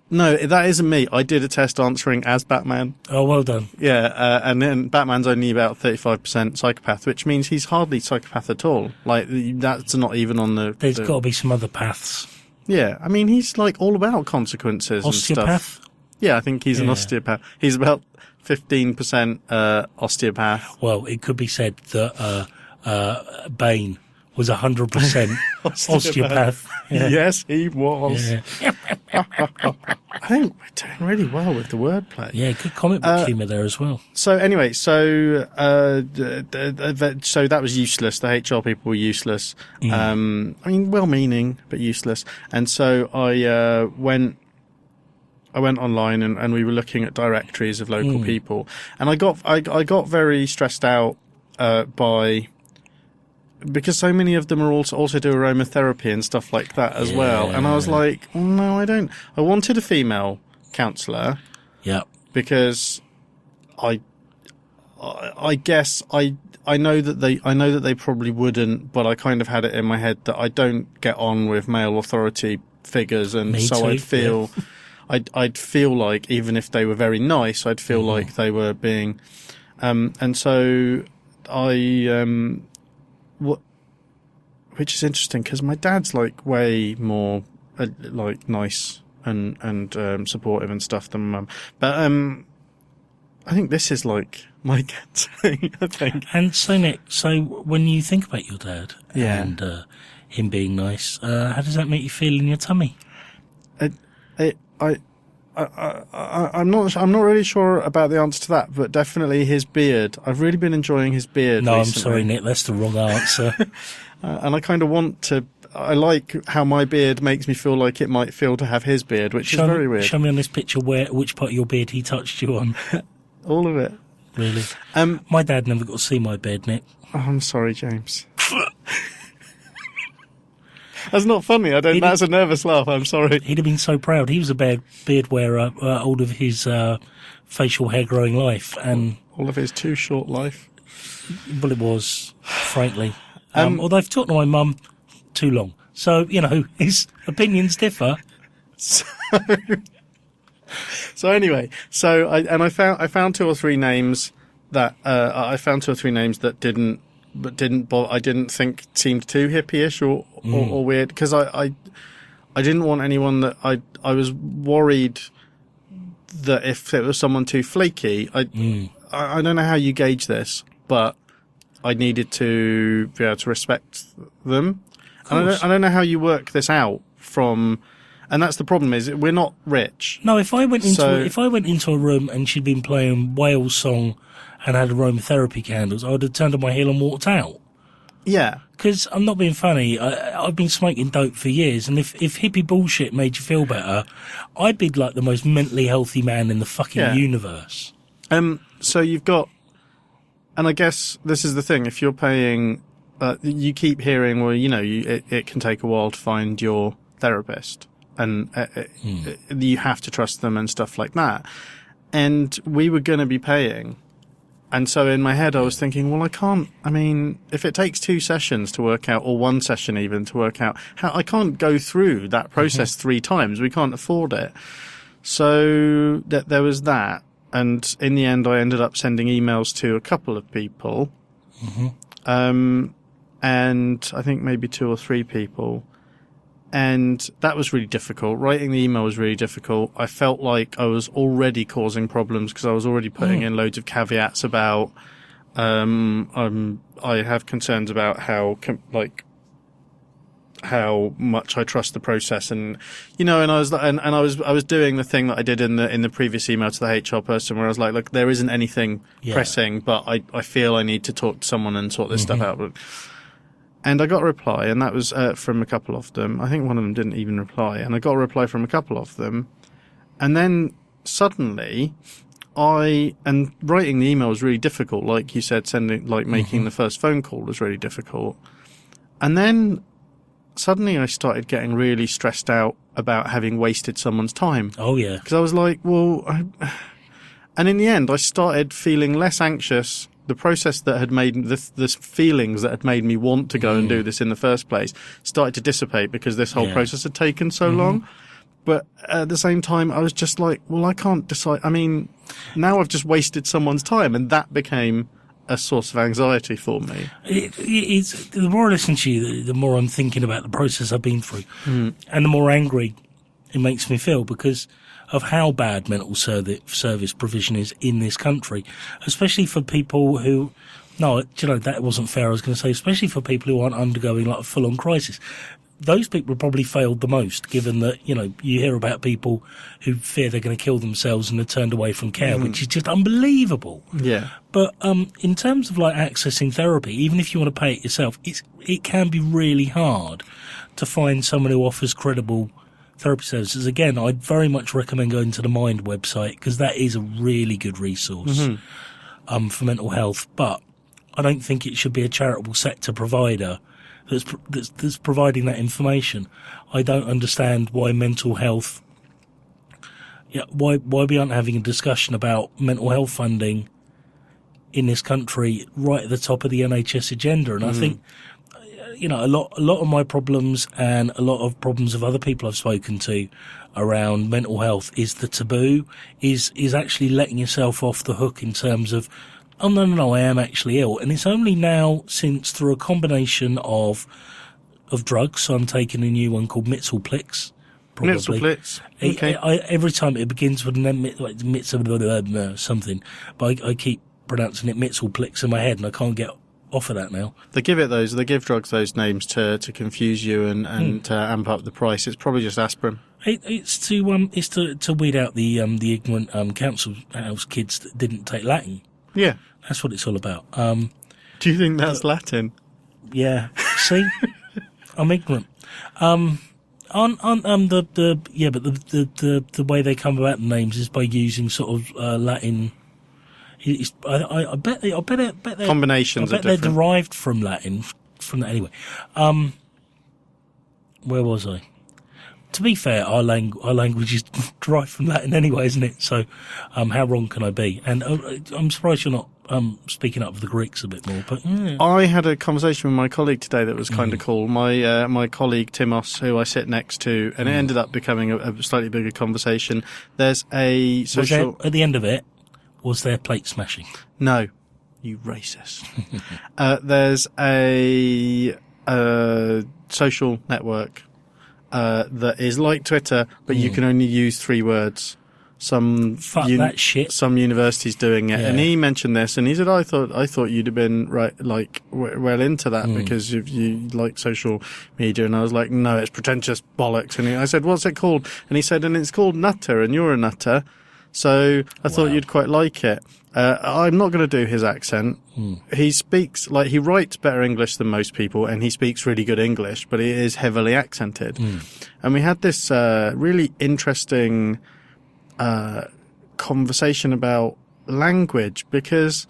that isn't me. I did a test answering as Batman. Oh, well done. Yeah, and then Batman's only about 35% psychopath, which means he's hardly psychopath at all. Like that's not even on the. There's got to be some other paths. Yeah, I mean, he's like all about consequences Osteopath? and stuff. Yeah, I think he's an osteopath. He's about 15% osteopath. Well, it could be said that Bane was 100% osteopath. Yeah. Yes, he was. Yeah. I think we're doing really well with the wordplay. Yeah, good comic book humour there as well. So anyway, so that was useless. The HR people were useless. I mean, well-meaning but useless. And so I went online and we were looking at directories of local people, and I got very stressed out because so many of them are also do aromatherapy and stuff like that as well. And I was like, oh, no, I don't. I wanted a female counsellor. Yeah. Because I guess I know that they probably wouldn't, but I kind of had it in my head that I don't get on with male authority figures, and Me so too, I'd feel I'd feel like even if they were very nice, I'd feel like they were being and so I which is interesting because my dad's like way more like nice and supportive and stuff than Mum, but I think this is like my dad's thing. I think. And so Nick, when you think about your dad and him being nice, how does that make you feel in your tummy? I'm not really sure about the answer to that, but definitely his beard. I've really been enjoying his beard. No, recently. I'm sorry, Nick, that's the wrong answer. And I kind of want to. I like how my beard makes me feel like it might feel to have his beard, which is very weird. Show me on this picture which part of your beard he touched you on. All of it. Really? My dad never got to see my beard, Nick. Oh, I'm sorry, James. That's not funny. That's a nervous laugh. I'm sorry. He'd have been so proud. He was a beard wearer all of his facial hair growing life, and all of his too short life. Well, it was, frankly. Although I've talked to my mum, too long. So his opinions differ. So anyway, I found two or three names that I didn't think seemed too hippie-ish or weird, because I didn't want anyone that I was worried that if it was someone too flaky, I don't know how you gauge this, but I needed to be able to respect them. And I don't know how you work this out and that's the problem, is we're not rich. No, if I went into a room and she'd been playing Wales song and had aromatherapy candles, I would have turned on my heel and walked out. Yeah. Because I'm not being funny. I've been smoking dope for years, and if hippie bullshit made you feel better, I'd be like the most mentally healthy man in the fucking universe. So you've got, and I guess this is the thing, if you're paying, you keep hearing, well, it can take a while to find your therapist, and you have to trust them and stuff like that. And we were going to be paying. And so in my head, I was thinking, well, if it takes 2 sessions to work out, or 1 session even to work out, I can't go through that process 3 times. We can't afford it. So there was that. And in the end, I ended up sending emails to a couple of people. And I think maybe 2 or 3 people. And that was really difficult. Writing the email was really difficult. I felt like I was already causing problems because I was already putting in loads of caveats about, I have concerns about how, how much I trust the process, and and I was doing the thing that I did in the previous email to the HR person, where I was like, look, there isn't anything pressing, but I feel I need to talk to someone and sort this stuff out. And I got a reply, and that was from a couple of them. I think one of them didn't even reply, and I got a reply from a couple of them, and then suddenly and writing the email was really difficult, like you said, making the first phone call was really difficult. And then suddenly I started getting really stressed out about having wasted someone's time. Oh, yeah. Because I was like, and in the end, I started feeling less anxious. The process that had made the feelings that had made me want to go and do this in the first place started to dissipate because this whole process had taken so long. But at the same time, I was just like, well, I can't decide. I mean, now I've just wasted someone's time, and that became a source of anxiety for me. It's the more I listen to you, the more I'm thinking about the process I've been through, and the more angry it makes me feel because of how bad mental service provision is in this country, especially for people who. No, that wasn't fair. I was going to say, especially for people who aren't undergoing like a full-on crisis. Those people have probably failed the most, given that, you hear about people who fear they're going to kill themselves and are turned away from care, which is just unbelievable. Yeah. But in terms of like accessing therapy, even if you want to pay it yourself, it can be really hard to find someone who offers credible therapy services. Again, I'd very much recommend going to the Mind website because that is a really good resource for mental health. But I don't think it should be a charitable sector provider that's providing that information. I don't understand why mental health. Why we aren't having a discussion about mental health funding in this country right at the top of the NHS agenda. And I think, a lot of my problems and a lot of problems of other people I've spoken to around mental health is the taboo, is actually letting yourself off the hook in terms of, oh, no, I am actually ill. And it's only now since through a combination of drugs, so I'm taking a new one called Mitzelplix. Probably. Mitzelplix. Okay. Every time it begins with an something, but I keep pronouncing it Mitzelplix in my head and I can't get off of that now. They give drugs those names to confuse you and to amp up the price. It's probably just aspirin. It's to weed out the ignorant council house kids that didn't take Latin. Yeah. That's what it's all about. Do you think that's Latin? Yeah. See? I'm ignorant. The way they come about the names is by using sort of Latin. I bet they're combinations. I bet they're derived from Latin. From that anyway. Where was I? To be fair, our language is derived from Latin anyway, isn't it? So, how wrong can I be? And I'm surprised you're not speaking up for the Greeks a bit more. But yeah. I had a conversation with my colleague today that was kind of cool. My colleague Timos, who I sit next to, and it ended up becoming a slightly bigger conversation. There's a social. At the end of it, was there plate smashing? No, you racist. There's a social network. That is like Twitter, but you can only use 3 words. That shit. Some universities doing it, and he mentioned this, and he said, "I thought you'd have been well into that because you like social media." And I was like, "No, it's pretentious bollocks." And I said, "What's it called?" And he said, "And it's called Nutter, and you're a nutter, so I thought you'd quite like it." I'm not going to do his accent. He speaks he writes better English than most people, and he speaks really good English, but it is heavily accented. And we had this really interesting conversation about language, because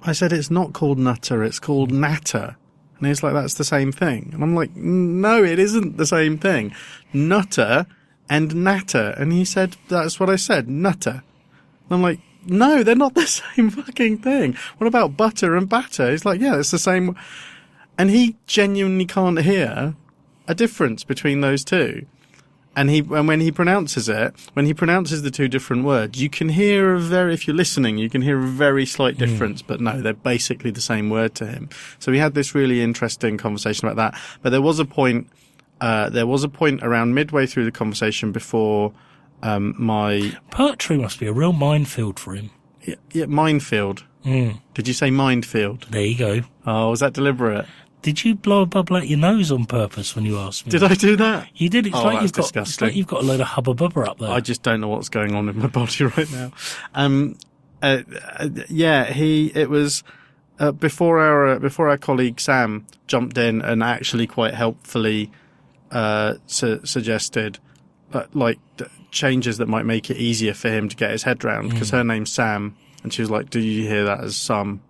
I said it's not called Nutter, it's called Natter. And he's like, that's the same thing. And I'm like, no, it isn't the same thing. Nutter and Natter. And he said, that's what I said, Nutter. And I'm like, no, they're not the same fucking thing. What about butter and batter? He's like, yeah, it's the same. And he genuinely can't hear a difference between those two. And when he pronounces the 2 different words, you can hear if you're listening, you can hear a very slight difference, but no, they're basically the same word to him. So we had this really interesting conversation about that. But there was a point around midway through the conversation before, my poetry must be a real minefield for him. Yeah, minefield. Did you say minefield? There you go. Oh, was that deliberate? Did you blow a bubble out your nose on purpose when you asked me? Did I do that? You did. It's Oh, like that's disgusting. it's like you've got a load of hubba bubba up there. I just don't know what's going on in my body right now. It was before our colleague Sam jumped in and actually quite helpfully suggested changes that might make it easier for him to get his head round, because her name's Sam, and she was like, "Do you hear that as some?"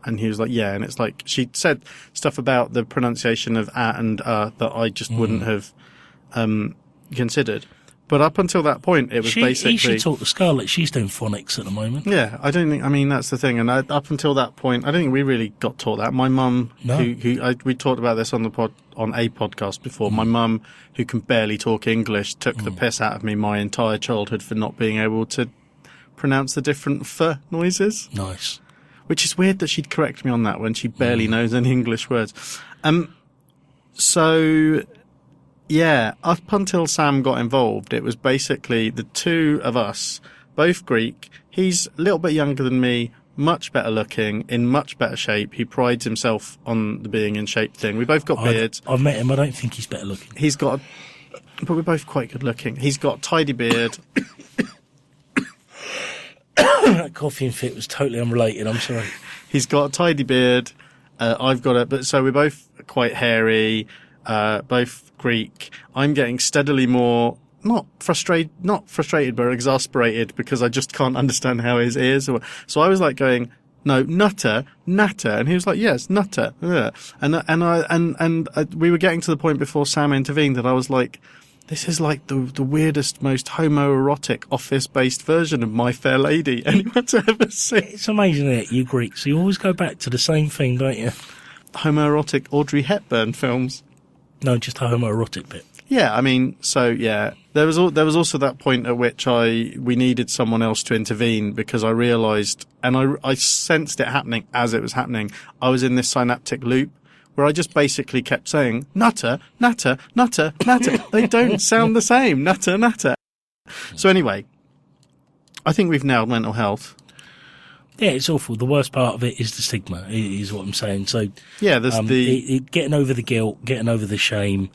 And he was like, "Yeah." And it's like, she said stuff about the pronunciation of "a" and that I just wouldn't have considered. But up until that point, it was basically... He should talk to Scarlett. She's doing phonics at the moment. Yeah, I don't think... I mean, that's the thing. And up until that point, I don't think we really got taught that. My mum, we talked about this on a podcast before. My mum, who can barely talk English, took the piss out of me my entire childhood for not being able to pronounce the different "f" noises. Nice. Which is weird that she'd correct me on that when she barely knows any English words. So, yeah, up until Sam got involved, it was basically the two of us, both Greek. He's a little bit younger than me, much better looking, in much better shape. He prides himself on the being in shape thing. We both got beards. I've met him. I don't think he's better looking. But we're both quite good looking. He's got a tidy beard. That coughing fit was totally unrelated. I'm sorry. He's got a tidy beard. I've got it, but so we're both quite hairy, both Greek. I'm getting steadily more not frustrated, but exasperated because I just can't understand how his ears are. So I was like going, "No, nutter," and he was like, "Yes, nutter." Yeah. And we were getting to the point before Sam intervened that I was like, this is like the weirdest, most homoerotic office-based version of My Fair Lady anyone's ever seen. It's amazing, isn't it? You Greeks, you always go back to the same thing, don't you? Homoerotic Audrey Hepburn films. No, just the homoerotic bit. Yeah, I mean, so yeah, there was also that point at which we needed someone else to intervene because I realised, and I sensed it happening as it was happening. I was in this synaptic loop where I just basically kept saying, "Nutter, nutter, nutter, nutter." They don't sound the same. Nutter, nutter. So anyway, I think we've nailed mental health. Yeah, it's awful. The worst part of it is the stigma, is what I'm saying. So yeah, there's getting over the guilt, getting over the shame,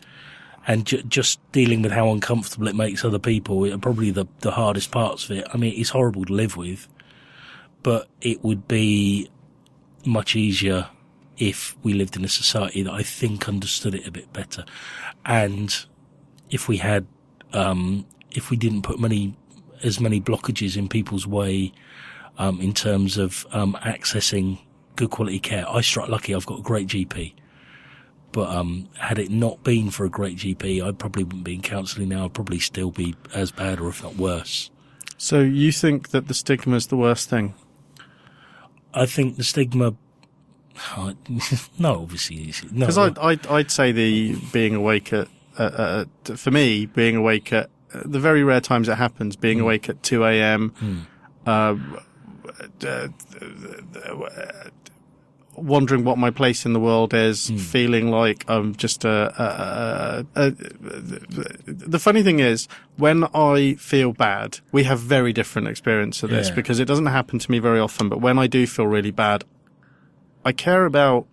and just dealing with how uncomfortable it makes other people are probably the hardest parts of it. I mean, it's horrible to live with, but it would be much easier if we lived in a society that I think understood it a bit better. And if we had, if we didn't put as many blockages in people's way, in terms of, accessing good quality care. I struck lucky. I've got a great GP. But, had it not been for a great GP, I probably wouldn't be in counselling now. I'd probably still be as bad or if not worse. So you think that the stigma is the worst thing? I think the stigma, no, obviously. No. Because I'd say being awake for me, being awake at the very rare times it happens, being awake at 2 a.m., wondering what my place in the world is, feeling like I'm just the funny thing is, when I feel bad, we have very different experience of this because it doesn't happen to me very often, but when I do feel really bad, I care about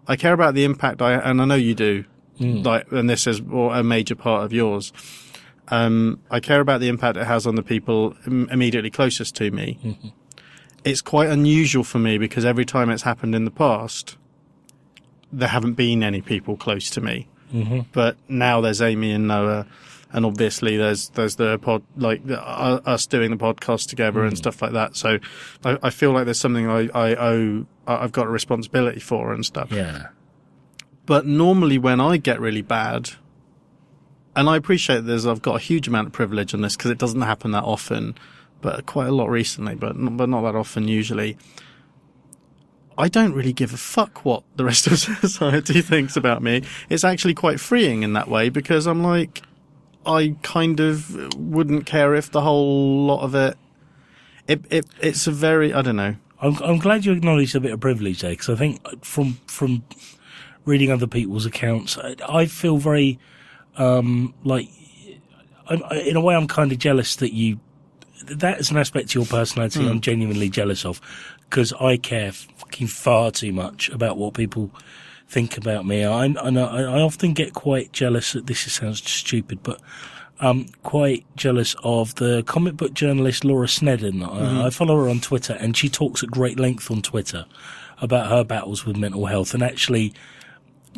the impact and I know you do, and this is a major part of yours. I care about the impact it has on the people immediately closest to me. Mm-hmm. It's quite unusual for me because every time it's happened in the past, there haven't been any people close to me. Mm-hmm. But now there's Amy and Noah, and obviously there's the us doing the podcast together and stuff like that. So I feel like there's something I've got a responsibility for and stuff. Yeah. But normally when I get really bad, and I appreciate I've got a huge amount of privilege on this because it doesn't happen that often, but quite a lot recently, but not that often usually. I don't really give a fuck what the rest of society thinks about me. It's actually quite freeing in that way because I'm like, I kind of wouldn't care if the whole lot of it's a very, I don't know. I'm glad you acknowledged a bit of privilege there because I think from reading other people's accounts, I feel very, in a way I'm kind of jealous that you that is an aspect to your personality I'm genuinely jealous of, because I care fucking far too much about what people think about me. I often get quite jealous. This sounds stupid, but quite jealous of the comic book journalist Laura Snedden. I follow her on Twitter, and she talks at great length on Twitter about her battles with mental health, and actually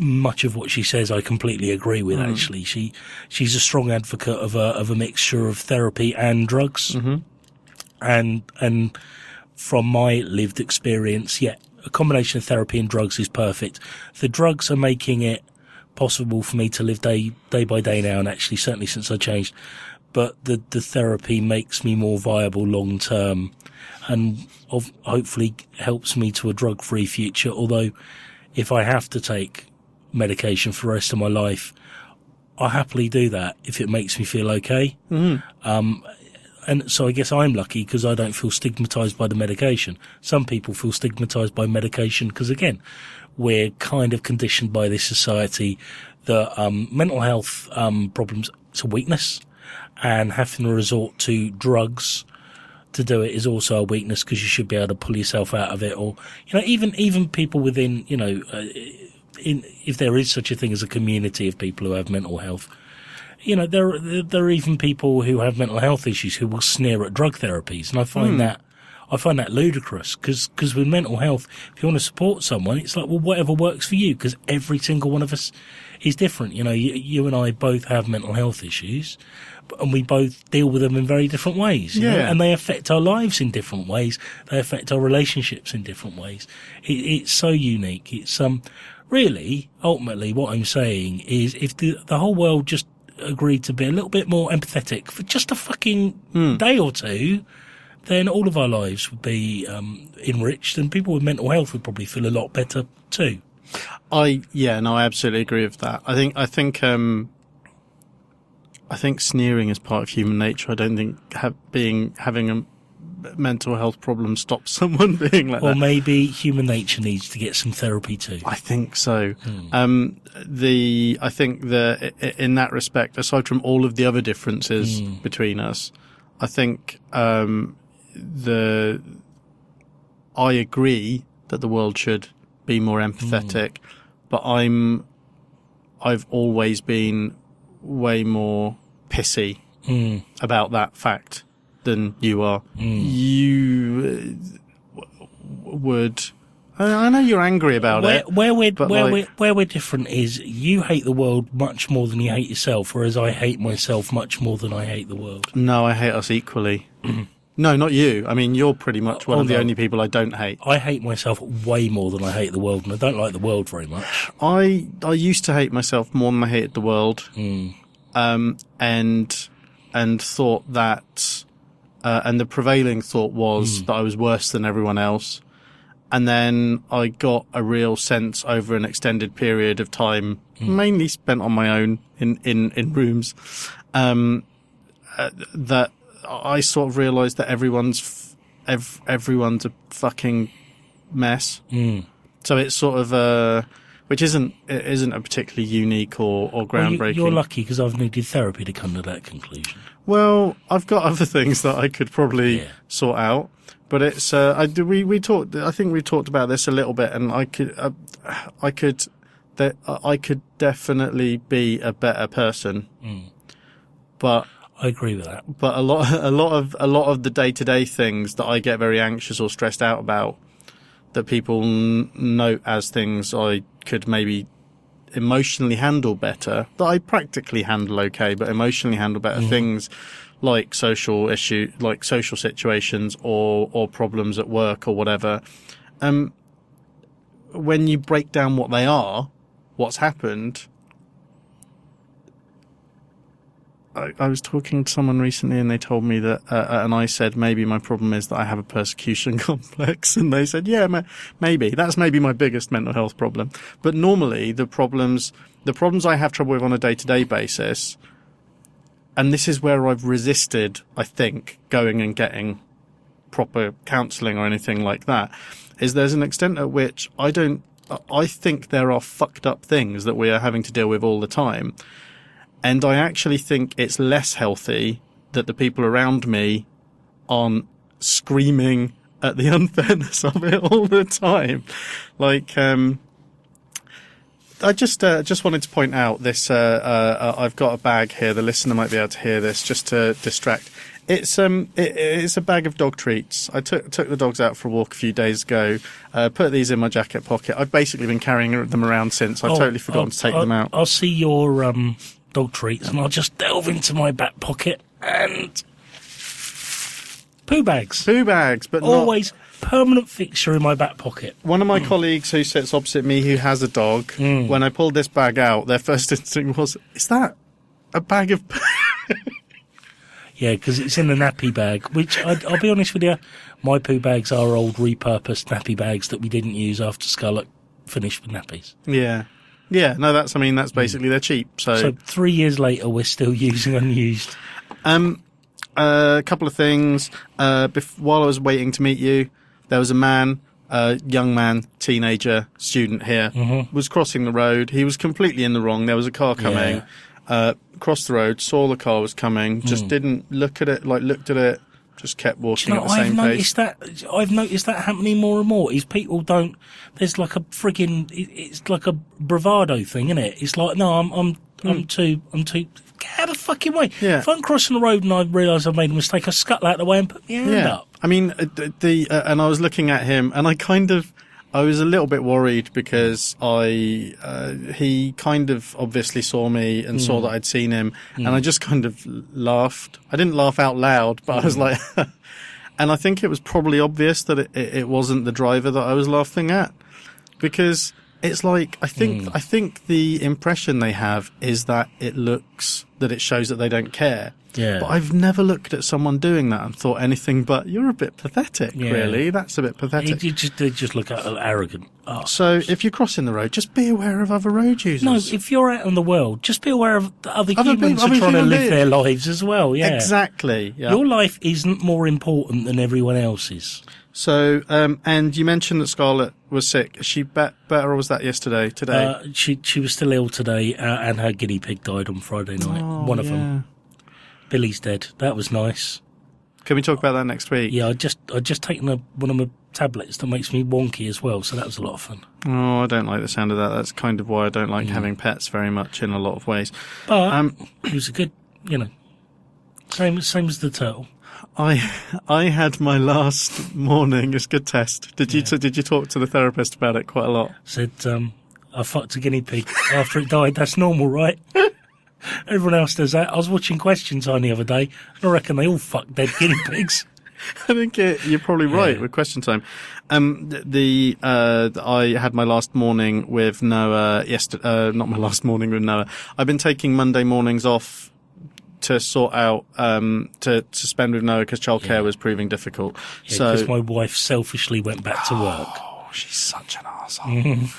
much of what she says I completely agree with. Actually, she's a strong advocate of a mixture of therapy and drugs, and from my lived experience, a combination of therapy and drugs is perfect. The drugs are making it possible for me to live day by day now, and actually certainly since I changed, but the therapy makes me more viable long term, and hopefully helps me to a drug-free future. Although if I have to take medication for the rest of my life, I'll happily do that if it makes me feel okay. And so I guess I'm lucky because I don't feel stigmatized by the medication. Some people feel stigmatized by medication because, again, we're kind of conditioned by this society that mental health problems, it's a weakness, and having to resort to drugs to do it is also a weakness because you should be able to pull yourself out of it. Or, even people within, if there is such a thing as a community of people who have mental health, there are even people who have mental health issues who will sneer at drug therapies, and I find that ludicrous because with mental health, if you want to support someone, it's like, well, whatever works for you, because every single one of us is different. You and I both have mental health issues, and we both deal with them in very different ways. You know? And they affect our lives in different ways. They affect our relationships in different ways. It's so unique. It's really, ultimately, what I'm saying is, if the whole world just agreed to be a little bit more empathetic for just a fucking day or two, then all of our lives would be enriched, and people with mental health would probably feel a lot better too. I absolutely agree with that. I think sneering is part of human nature. I don't think having a mental health problem stops someone being like that. Or maybe human nature needs to get some therapy too. I think so. I think in that respect, aside from all of the other differences between us, I think I agree that the world should be more empathetic, but I've always been way more pissy about that fact than you are. You would. I know you're angry about it. Where we're different is you hate the world much more than you hate yourself, whereas I hate myself much more than I hate the world. No, I hate us equally. No, not you. I mean, you're pretty much one of the only people I don't hate. I hate myself way more than I hate the world, and I don't like the world very much. I used to hate myself more than I hated the world, and thought that. And the prevailing thought was that I was worse than everyone else. And then I got a real sense over an extended period of time, mainly spent on my own in rooms, that I sort of realized that everyone's a fucking mess. So it's sort of which isn't a particularly unique or groundbreaking. Well, you're lucky because I've needed therapy to come to that conclusion. Well, I've got other things that I could probably sort out, but it's we talked. I think we talked about this a little bit, and I could definitely be a better person. But I agree with that. But a lot of the day-to-day things that I get very anxious or stressed out about, that people note as things I could maybe emotionally handle better, that I practically handle okay, but emotionally handle better, things like social situations or problems at work or whatever. When you break down what they are, what's happened. I was talking to someone recently and they told me that, and I said, maybe my problem is that I have a persecution complex. And they said, yeah, maybe. That's maybe my biggest mental health problem. But normally the problems I have trouble with on a day-to-day basis, and this is where I've resisted, I think, going and getting proper counselling or anything like that, is there's an extent at which I think there are fucked up things that we are having to deal with all the time. And I actually think it's less healthy that the people around me on screaming at the unfairness of it all the time. Like, I just wanted to point out this. I've got a bag here. The listener might be able to hear this, just to distract. It's a bag of dog treats. I took the dogs out for a walk a few days ago. Put these in my jacket pocket. I've basically been carrying them around since. I've totally forgotten to take them out. I'll see your dog treats, and I'll just delve into my back pocket and poo bags. Poo bags, but always permanent fixture in my back pocket. One of my colleagues who sits opposite me, who has a dog, when I pulled this bag out, their first instinct was, "Is that a bag of?" Yeah, because it's in the nappy bag, which I'll be honest with you, my poo bags are old repurposed nappy bags that we didn't use after Scarlett finished with nappies. Yeah. Yeah, no, that's basically, they're cheap. So 3 years later, we're still using unused. A couple of things. While I was waiting to meet you, there was a man, young man, teenager, student here, was crossing the road. He was completely in the wrong. There was a car coming. Crossed the road, saw the car was coming, just didn't look at it, looked at it, just kept walking at the same pace. I've noticed that happening more and more. Is people don't, there's like a frigging, it's like a bravado thing, isn't it? It's like, no, I'm too, get out of the fucking way. Yeah. If I'm crossing the road and I realise I've made a mistake, I scuttle out the way and put my hand up. I mean, and I was looking at him, and I was a little bit worried because he kind of obviously saw me and saw that I'd seen him, and I just kind of laughed. I didn't laugh out loud, but I was like, and I think it was probably obvious that it wasn't the driver that I was laughing at, because it's like, I think the impression they have is that it shows that they don't care. Yeah. But I've never looked at someone doing that and thought anything but, you're a bit pathetic, really. That's a bit pathetic. They just look arrogant. Oh. So if you're crossing the road, just be aware of other road users. No, if you're out in the world, just be aware of the other humans are trying to live their lives as well. Yeah. Exactly. Yeah. Your life isn't more important than everyone else's. So, and you mentioned that Scarlett was sick. Is she better, or was that today? She was still ill today, and her guinea pig died on Friday night. One of them. Billy's dead. That was nice. Can we talk about that next week? Yeah, I just taken one of my tablets that makes me wonky as well, so that was a lot of fun. Oh, I don't like the sound of that. That's kind of why I don't like having pets very much in a lot of ways. But it was a good, same as the turtle. I had my last morning. It's a good test. Did you talk to the therapist about it quite a lot? Said I fucked a guinea pig after it died. That's normal, right? Everyone else does that. I was watching Question Time the other day, and I reckon they all fuck dead guinea pigs. I think you're probably right with Question Time. I had my last morning with Noah yesterday. Not my last morning with Noah. I've been taking Monday mornings off to sort out to spend with Noah because childcare was proving difficult. Yeah, so because my wife selfishly went back to work. Oh, she's such an arsehole.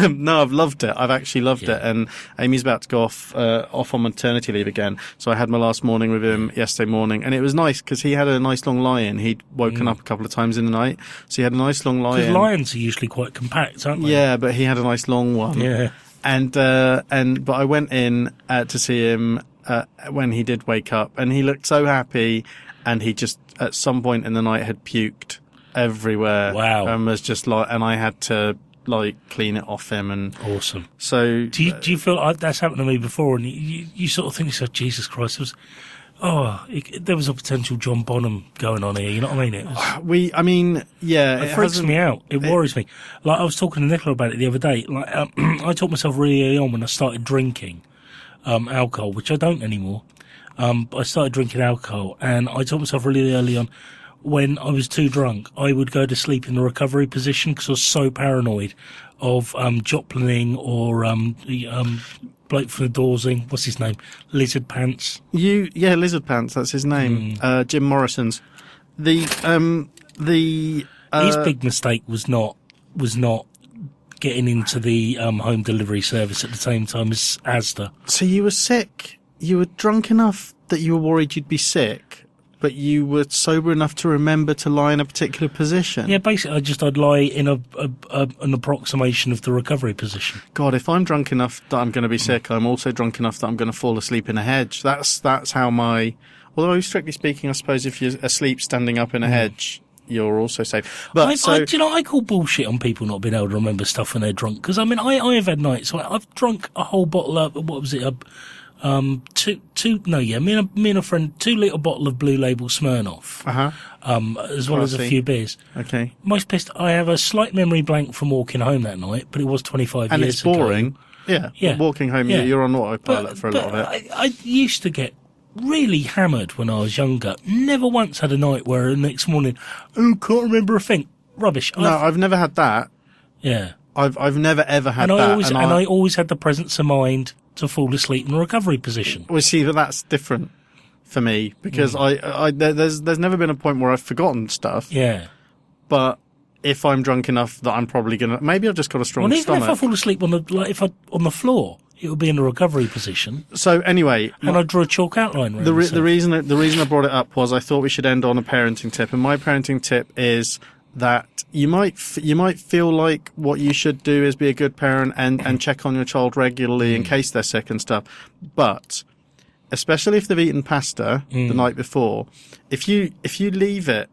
No, I've loved it. I've actually loved it. And Amy's about to go off on maternity leave again. So I had my last morning with him yesterday morning, and it was nice because he had a nice long lie-in. He'd woken up a couple of times in the night, so he had a nice long lie-in. Because lions are usually quite compact, aren't they? Yeah, but he had a nice long one. Yeah. But I went in to see him when he did wake up, and he looked so happy, and he just at some point in the night had puked everywhere. Wow. And was just and I had to clean it off him. And awesome. So do you feel like that's happened to me before, and you sort of think, Jesus Christ, there was a potential John Bonham going on here, you know what I mean? It freaks me out. It worries me. Like, I was talking to Nicola about it the other day. Like, I taught myself really early on when I started drinking alcohol, which I don't anymore. But I started drinking alcohol, and I taught myself really early on, when I was too drunk, I would go to sleep in the recovery position because I was so paranoid of Joplining or bloke from the Dawsing. What's his name? Lizard Pants. Lizard Pants. That's his name. Jim Morrison's. His big mistake was not getting into the home delivery service at the same time as Asda. So you were sick. You were drunk enough that you were worried you'd be sick, but you were sober enough to remember to lie in a particular position. Yeah, basically, I'd lie in an approximation of the recovery position. God, if I'm drunk enough that I'm going to be sick, I'm also drunk enough that I'm going to fall asleep in a hedge. That's how Although, strictly speaking, I suppose if you're asleep standing up in a hedge, you're also safe. But do you know, I call bullshit on people not being able to remember stuff when they're drunk. Because, I mean, I have had nights where I've drunk a whole bottle of, what was it, me and a friend, 2 litre bottle of Blue Label Smirnoff. As well as a few beers. Okay. Most pissed, I have a slight memory blank from walking home that night, but it was 25 and years ago. And it's boring. Yeah. Walking home, you're on autopilot for a lot of it. I used to get really hammered when I was younger. Never once had a night where the next morning, can't remember a thing. Rubbish. I've never had that. Yeah. I've never ever had that. I always had the presence of mind to fall asleep in a recovery position. Well, see, but that's different for me because there's never been a point where I've forgotten stuff. Yeah. But if I'm drunk enough that I'm probably maybe I've just got a strong stomach. Even if I fall asleep on the floor, it would be in a recovery position. So anyway, and I drew a chalk outline. The reason I brought it up was I thought we should end on a parenting tip, and my parenting tip is that you might feel like what you should do is be a good parent and check on your child regularly in case they're sick and stuff. But especially if they've eaten pasta the night before, if you leave it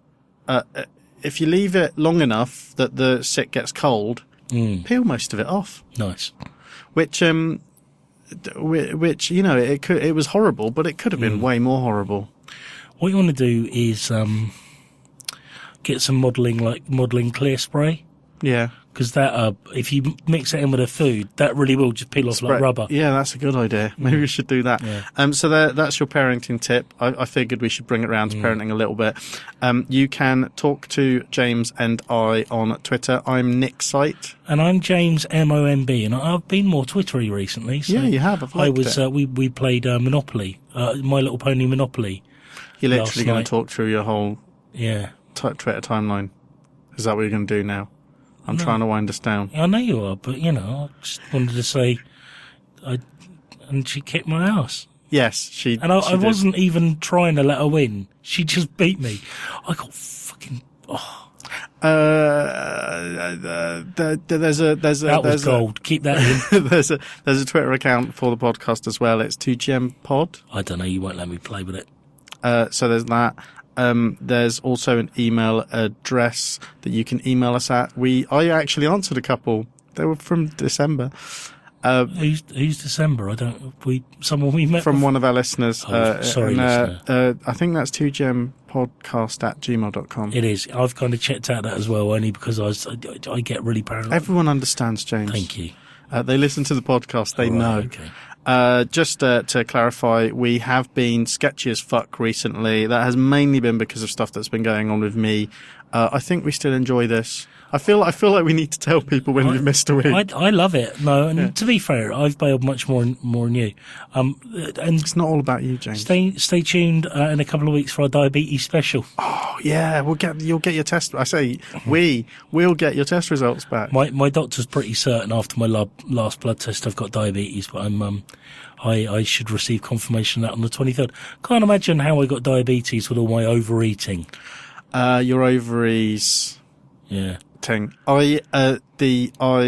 long enough that the sick gets cold, peel most of it off. Nice. Which it was horrible, but it could have been way more horrible. What you want to do is get some modelling clear spray. Yeah. Because that, if you mix it in with the food, that really will just peel off like rubber. Yeah, that's a good idea. Maybe we should do that. Yeah. So that's your parenting tip. I figured we should bring it around to parenting a little bit. You can talk to James and I on Twitter. I'm Nick Sight. And I'm James MOMB, and I've been more Twittery recently. So yeah, you have. I've liked it. We played Monopoly, My Little Pony Monopoly. You're literally going to talk through your whole Twitter timeline. Is that what you're going to do now? I'm trying to wind us down. I know you are, but, I just wanted to say, and she kicked my ass. Yes, she And I did. wasn't even trying to let her win. She just beat me. I got fucking... There's gold. Keep that in. there's a Twitter account for the podcast as well. It's 2GM Pod. I don't know. You won't let me play with it. So there's that. There's also an email address that you can email us at. I actually answered a couple. They were from December. Who's December? Someone we met from one of our listeners. Sorry, listener. I think that's 2gempodcast@gmail.com. It is. I've kind of checked out that as well, only because I get really paranoid. Everyone understands, James. Thank you. They listen to the podcast. They know. Okay. Just to clarify, we have been sketchy as fuck recently. That has mainly been because of stuff that's been going on with me. I think we still enjoy this. I feel like we need to tell people when we've missed a week. I love it. No, and to be fair, I've bailed much more than you. And it's not all about you, James. Stay tuned in a couple of weeks for our diabetes special. Oh yeah, you'll get your test. I say we'll get your test results back. My doctor's pretty certain after my last blood test I've got diabetes, but I should receive confirmation of that on the 23rd. Can't imagine how I got diabetes with all my overeating. Your ovaries. Yeah. Thing. I think our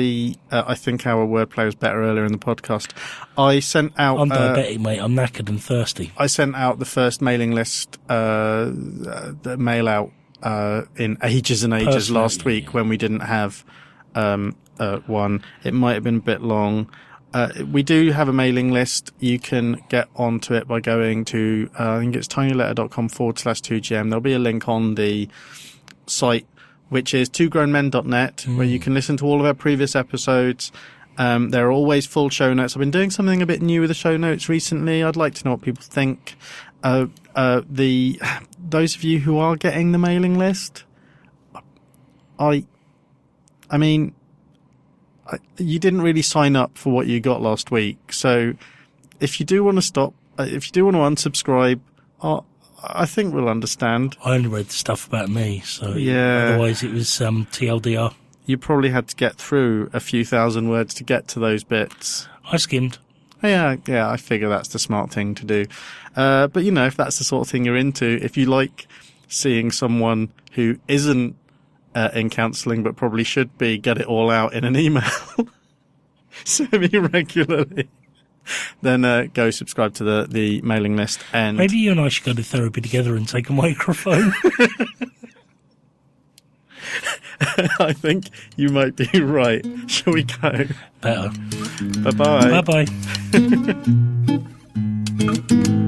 wordplay was better earlier in the podcast. I sent out. I'm diabetic, mate. I'm knackered and thirsty. I sent out the first mailing list, the mail out in ages and ages last week when we didn't have one. It might have been a bit long. We do have a mailing list. You can get onto it by going to I think it's tinyletter.com/2gm. There'll be a link on the site, which is twogrownmen.net, where you can listen to all of our previous episodes. There are always full show notes. I've been doing something a bit new with the show notes recently. I'd like to know what people think. Those of you who are getting the mailing list, I mean, you didn't really sign up for what you got last week. So if you do want to stop, if you do want to unsubscribe, I think we'll understand. I only read the stuff about me, so yeah. Otherwise it was TLDR. You probably had to get through a few thousand words to get to those bits. I skimmed. Yeah, I figure that's the smart thing to do. But if that's the sort of thing you're into, if you like seeing someone who isn't in counselling but probably should be, get it all out in an email semi-regularly, then go subscribe to the mailing list. And maybe you and I should go to therapy together and take a microphone. I think you might be right. Shall we go? Better. Bye-bye. Bye-bye.